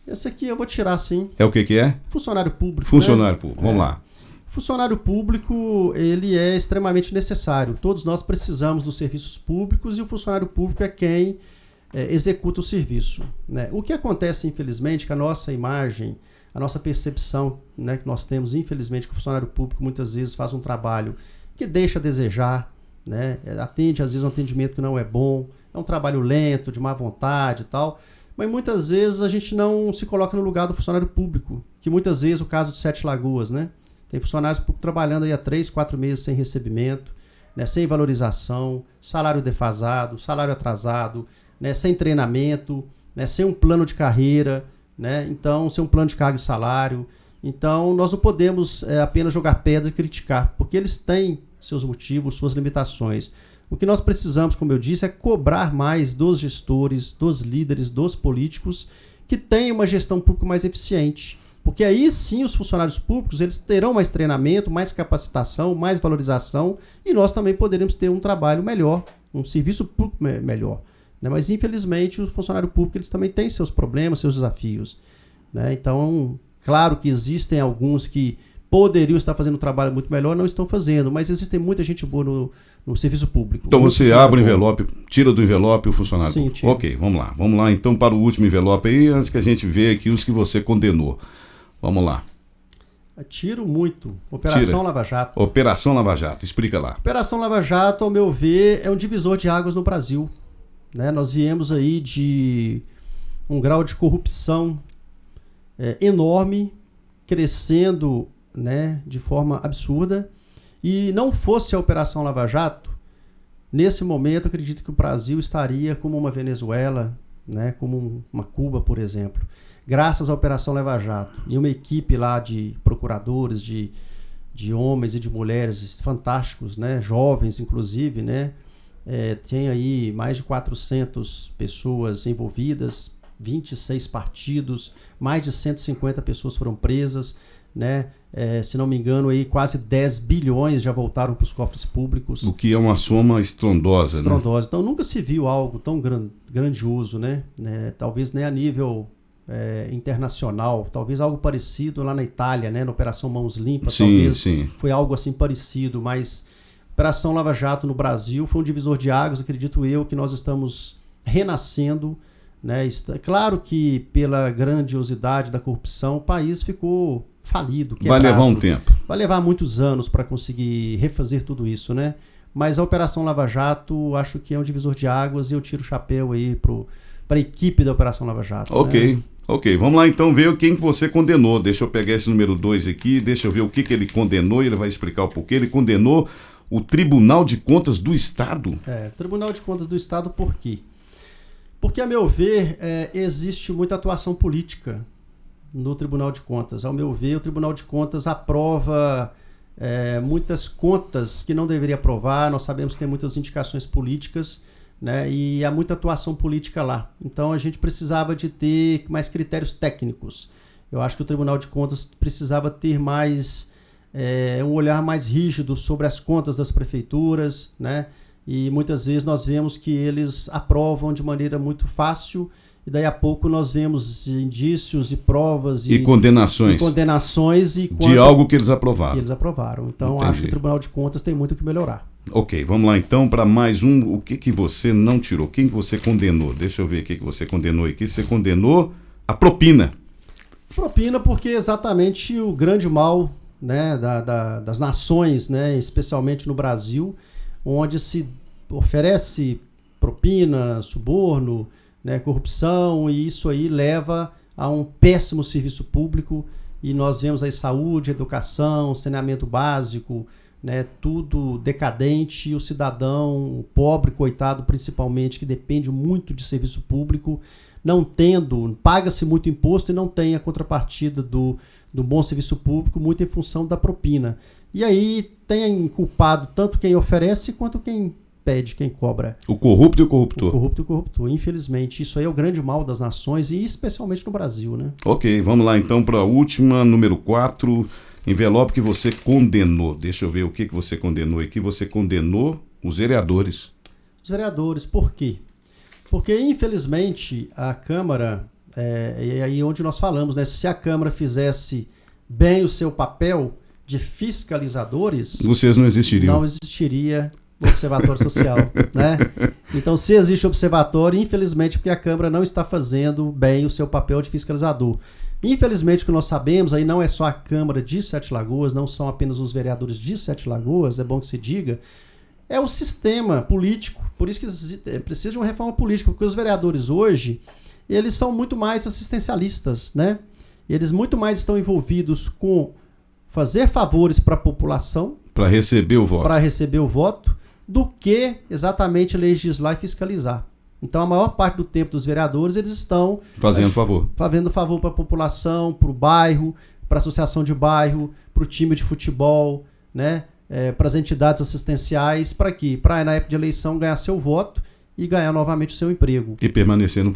Esse aqui eu vou tirar, sim. É o que é? Funcionário público. Funcionário público. Vamos lá. Funcionário público, ele é extremamente necessário. Todos nós precisamos dos serviços públicos e o funcionário público é quem executa o serviço, né? O que acontece, infelizmente, que a nossa imagem, a nossa percepção, né, que nós temos, infelizmente, que o funcionário público muitas vezes faz um trabalho que deixa a desejar, né? Atende, às vezes, um atendimento que não é bom, é um trabalho lento, de má vontade e tal, mas muitas vezes a gente não se coloca no lugar do funcionário público, que muitas vezes, o caso de Sete Lagoas, né? Tem funcionários públicos trabalhando aí há 3, 4 meses sem recebimento, né? Sem valorização, salário defasado, salário atrasado, né? Sem treinamento, né? Sem um plano de carreira, né? Então, sem um plano de carga e salário. Então, nós não podemos apenas jogar pedra e criticar, porque eles têm seus motivos, suas limitações. O que nós precisamos, como eu disse, é cobrar mais dos gestores, dos líderes, dos políticos, que tenham uma gestão pública mais eficiente, Porque aí sim os funcionários públicos eles terão mais treinamento, mais capacitação, mais valorização e nós também poderemos ter um trabalho melhor, um serviço público melhor. Né? Mas infelizmente o funcionário público eles também têm seus problemas, seus desafios. Né? Então, claro que existem alguns que poderiam estar fazendo um trabalho muito melhor, não estão fazendo, mas existe muita gente boa no serviço público. Então você abre o envelope, tira do envelope o funcionário Sim, público. tira. Ok, vamos lá. Vamos lá então para o último envelope aí, antes que a gente veja aqui os que você condenou. Vamos lá. Tiro muito. Operação Lava Jato. Operação Lava Jato, explica lá. Operação Lava Jato, ao meu ver, é um divisor de águas no Brasil. Né? Nós viemos aí de um grau de corrupção enorme, crescendo, né, de forma absurda. E não fosse a Operação Lava Jato, nesse momento, acredito que o Brasil estaria como uma Venezuela, né, como uma Cuba, por exemplo. Graças à Operação Lava Jato e uma equipe lá de procuradores, de homens e de mulheres fantásticos, né, jovens inclusive, né, tem aí mais de 400 pessoas envolvidas, 26 partidos, mais de 150 pessoas foram presas, né? Se não me engano, aí quase 10 bilhões já voltaram para os cofres públicos. O que é uma soma estrondosa, né? Então nunca se viu algo tão grandioso, né? Talvez nem a nível internacional, talvez algo parecido lá na Itália, né? Na Operação Mãos Limpas, talvez foi algo assim parecido, mas Operação Lava Jato no Brasil foi um divisor de águas, acredito eu, que nós estamos renascendo. Né? Claro que pela grandiosidade da corrupção o país ficou falido, quebrado. Vai levar um tempo. Vai levar muitos anos para conseguir refazer tudo isso, né? Mas a Operação Lava Jato acho que é um divisor de águas e eu tiro o chapéu aí para a equipe da Operação Lava Jato. Ok, né? Ok. Vamos lá então ver quem você condenou. Deixa eu pegar esse número 2 aqui, deixa eu ver o que ele condenou e ele vai explicar o porquê. Ele condenou o Tribunal de Contas do Estado. Tribunal de Contas do Estado por quê? Porque, a meu ver, existe muita atuação política no Tribunal de Contas. Ao meu ver, o Tribunal de Contas aprova muitas contas que não deveria aprovar. Nós sabemos que tem muitas indicações políticas, né, e há muita atuação política lá. Então, a gente precisava de ter mais critérios técnicos. Eu acho que o Tribunal de Contas precisava ter mais um olhar mais rígido sobre as contas das prefeituras, né? E muitas vezes nós vemos que eles aprovam de maneira muito fácil e daí a pouco nós vemos indícios e provas e condenações de algo que eles aprovaram. Então, Entendi. Acho que o Tribunal de Contas tem muito o que melhorar. Ok, vamos lá então para mais um. O que você não tirou? Quem que você condenou? Deixa eu ver o que você condenou aqui. Você condenou a propina. Propina porque é exatamente o grande mal, né, das nações, né, especialmente no Brasil, onde se oferece propina, suborno, né, corrupção, e isso aí leva a um péssimo serviço público, e nós vemos aí saúde, educação, saneamento básico, né, tudo decadente, e o cidadão, o pobre, coitado principalmente, que depende muito de serviço público, não tendo, paga-se muito imposto e não tem a contrapartida do bom serviço público, muito em função da propina. E aí tem culpado tanto quem oferece quanto quem pede, quem cobra. O corrupto e o corruptor. O corrupto e o corruptor. Infelizmente, isso aí é o grande mal das nações e especialmente no Brasil, né? Ok, vamos lá então para a última, número 4, envelope que você condenou. Deixa eu ver o que você condenou aqui. Você condenou os vereadores. Os vereadores, por quê? Porque, infelizmente, a Câmara, é aí onde nós falamos, né? Se a Câmara fizesse bem o seu papel de fiscalizadores... Vocês não existiriam. Não existiria o Observatório Social, né? Então, se existe observatório, infelizmente, porque a Câmara não está fazendo bem o seu papel de fiscalizador. Infelizmente, o que nós sabemos, aí não é só a Câmara de Sete Lagoas, não são apenas os vereadores de Sete Lagoas, é bom que se diga, é o sistema político. Por isso que precisa de uma reforma política, porque os vereadores hoje, eles são muito mais assistencialistas, né? Eles muito mais estão envolvidos com fazer favores para a população, para receber o voto, do que exatamente legislar e fiscalizar. Então, a maior parte do tempo dos vereadores, eles estão fazendo favor para a população, para o bairro, para a associação de bairro, para o time de futebol, né? Para as entidades assistenciais, para quê? Para, na época de eleição, ganhar seu voto e ganhar novamente o seu emprego. E permanecer no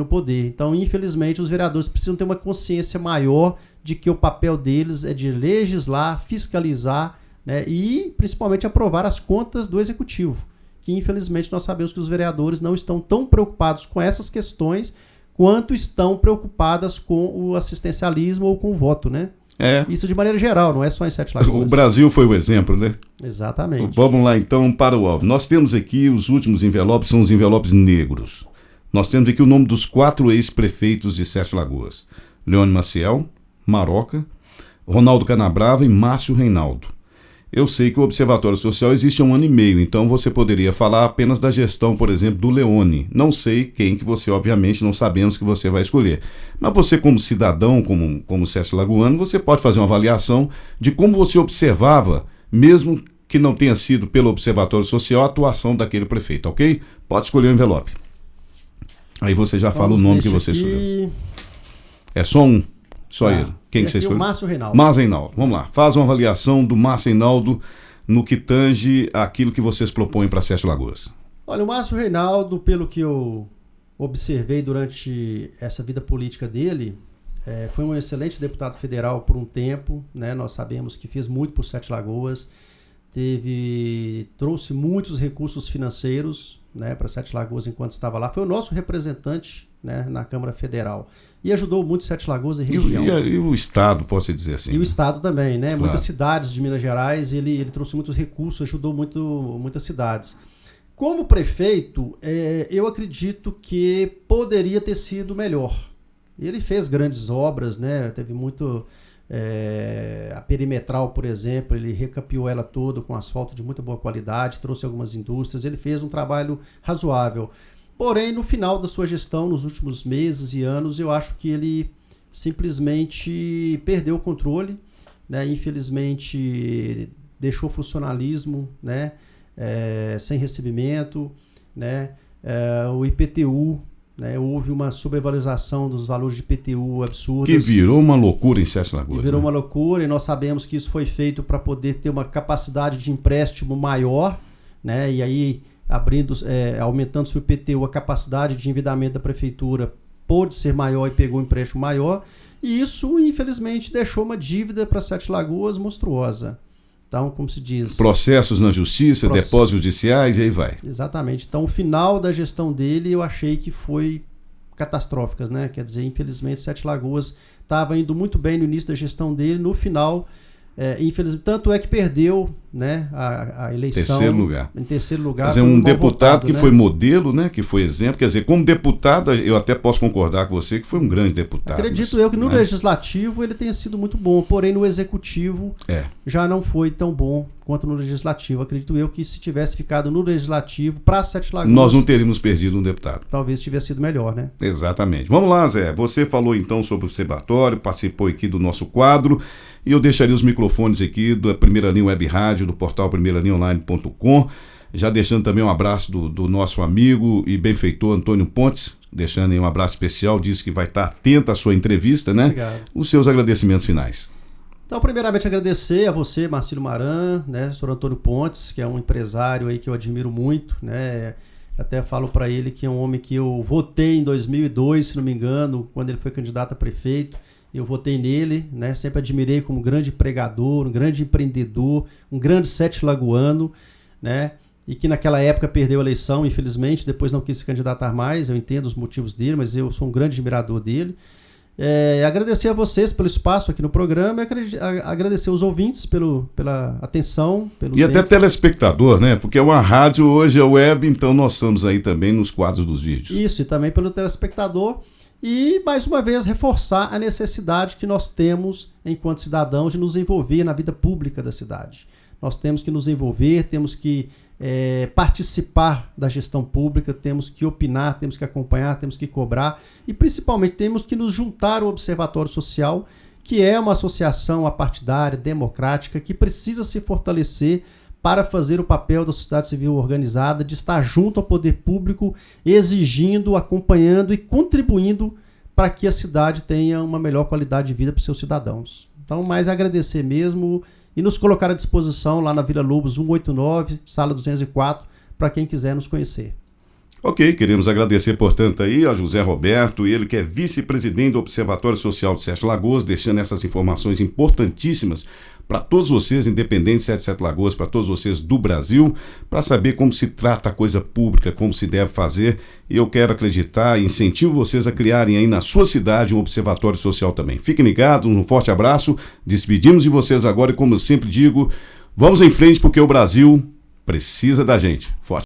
poder. Então, infelizmente, os vereadores precisam ter uma consciência maior de que o papel deles é de legislar, fiscalizar, né, e principalmente aprovar as contas do executivo. Que infelizmente nós sabemos que os vereadores não estão tão preocupados com essas questões quanto estão preocupadas com o assistencialismo ou com o voto, né? Isso de maneira geral, não é só em Sete Lagoas. O Brasil foi o exemplo, né? Exatamente. Vamos lá então para o áudio. Nós temos aqui os últimos envelopes, são os envelopes negros. Nós temos aqui o nome dos 4 ex-prefeitos de Sete Lagoas: Leone Maciel, Maroca, Ronaldo Canabrava e Márcio Reinaldo. Eu sei que o Observatório Social existe há 1 ano e meio, então você poderia falar apenas da gestão, por exemplo, do Leone. Não sei quem que você, obviamente, não sabemos que você vai escolher. Mas você, como cidadão, como Sete Lagoano, você pode fazer uma avaliação de como você observava, mesmo que não tenha sido pelo Observatório Social, a atuação daquele prefeito, ok? Pode escolher o envelope. Aí você já fala o nome que você escolheu. É só um? Só ele. Quem que você escolheu? O Márcio Reinaldo. Márcio Reinaldo. Vamos lá. Faz uma avaliação do Márcio Reinaldo no que tange aquilo que vocês propõem para Sete Lagoas. Olha, o Márcio Reinaldo, pelo que eu observei durante essa vida política dele, foi um excelente deputado federal por um tempo, né? Nós sabemos que fez muito por Sete Lagoas, trouxe muitos recursos financeiros, né, para Sete Lagoas enquanto estava lá. Foi o nosso representante, né, na Câmara Federal. E ajudou muito Sete Lagoas e região. E o Estado, posso dizer assim. E o Estado também, né? Claro. Muitas cidades de Minas Gerais, ele trouxe muitos recursos, ajudou muitas cidades. Como prefeito, eu acredito que poderia ter sido melhor. Ele fez grandes obras, né? Teve muito... a Perimetral, por exemplo, ele recapeou ela toda com asfalto de muita boa qualidade, trouxe algumas indústrias, ele fez um trabalho razoável. Porém, no final da sua gestão, nos últimos meses e anos, eu acho que ele simplesmente perdeu o controle, né? Infelizmente, deixou o funcionalismo, né? Sem recebimento, né? O IPTU, né? Houve uma sobrevalorização dos valores de IPTU absurdos. Que virou uma loucura em Sete Lagoas. Virou uma loucura, e nós sabemos que isso foi feito para poder ter uma capacidade de empréstimo maior, né? E aí, aumentando-se o IPTU, a capacidade de endividamento da prefeitura pôde ser maior e pegou um empréstimo maior. E isso, infelizmente, deixou uma dívida para Sete Lagoas monstruosa. Então, como se diz... Processos na justiça, depósitos judiciais, e aí vai. Exatamente. Então, o final da gestão dele, eu achei que foi catastróficas, né? Quer dizer, infelizmente, Sete Lagoas estava indo muito bem no início da gestão dele, no final, infelizmente, tanto é que perdeu, né, a eleição. Em terceiro lugar. Quer dizer, um deputado que né? foi modelo, né, que foi exemplo. Quer dizer, como deputado, eu até posso concordar com você que foi um grande deputado. Acredito eu que no legislativo ele tenha sido muito bom, porém no executivo já não foi tão bom quanto no legislativo. Acredito eu que se tivesse ficado no legislativo para Sete Lagoas, nós não teríamos perdido um deputado. Talvez tivesse sido melhor, né? Exatamente. Vamos lá, Zé. Você falou então sobre o observatório, participou aqui do nosso quadro, e eu deixaria os microfones aqui da Primeira Linha Web Rádio, do portal primeiralinhaonline.com, já deixando também um abraço do nosso amigo e benfeitor Antônio Pontes, deixando aí um abraço especial, disse que vai estar atento à sua entrevista, né? Obrigado. Os seus agradecimentos finais. Então, primeiramente, agradecer a você, Marcílio Maran, né, Sr. Antônio Pontes, que é um empresário aí que eu admiro muito, né? Até falo para ele que é um homem que eu votei em 2002, se não me engano, quando ele foi candidato a prefeito. Eu votei nele, né? Sempre admirei como um grande pregador, um grande empreendedor, um grande sete lagoano, né? E que naquela época perdeu a eleição, infelizmente, depois não quis se candidatar mais. Eu entendo os motivos dele, mas eu sou um grande admirador dele. Agradecer a vocês pelo espaço aqui no programa, agradecer aos ouvintes pela atenção. E até telespectador, né? Porque é uma rádio, hoje é web, então nós estamos aí também nos quadros dos vídeos. Isso, e também pelo telespectador. E, mais uma vez, reforçar a necessidade que nós temos, enquanto cidadãos, de nos envolver na vida pública da cidade. Nós temos que nos envolver, temos que participar da gestão pública, temos que opinar, temos que acompanhar, temos que cobrar e, principalmente, temos que nos juntar ao Observatório Social, que é uma associação apartidária, democrática, que precisa se fortalecer para fazer o papel da sociedade civil organizada, de estar junto ao poder público, exigindo, acompanhando e contribuindo para que a cidade tenha uma melhor qualidade de vida para os seus cidadãos. Então, mais agradecer mesmo e nos colocar à disposição lá na Vila Lobos 189, sala 204, para quem quiser nos conhecer. Ok, queremos agradecer, portanto, aí a José Roberto, ele que é vice-presidente do Observatório Social de Sete Lagoas, deixando essas informações importantíssimas para todos vocês, independentes de Sete Lagoas, para todos vocês do Brasil, para saber como se trata a coisa pública, como se deve fazer. E eu quero acreditar e incentivo vocês a criarem aí na sua cidade um observatório social também. Fiquem ligados, um forte abraço, despedimos de vocês agora e, como eu sempre digo, vamos em frente porque o Brasil precisa da gente. Forte.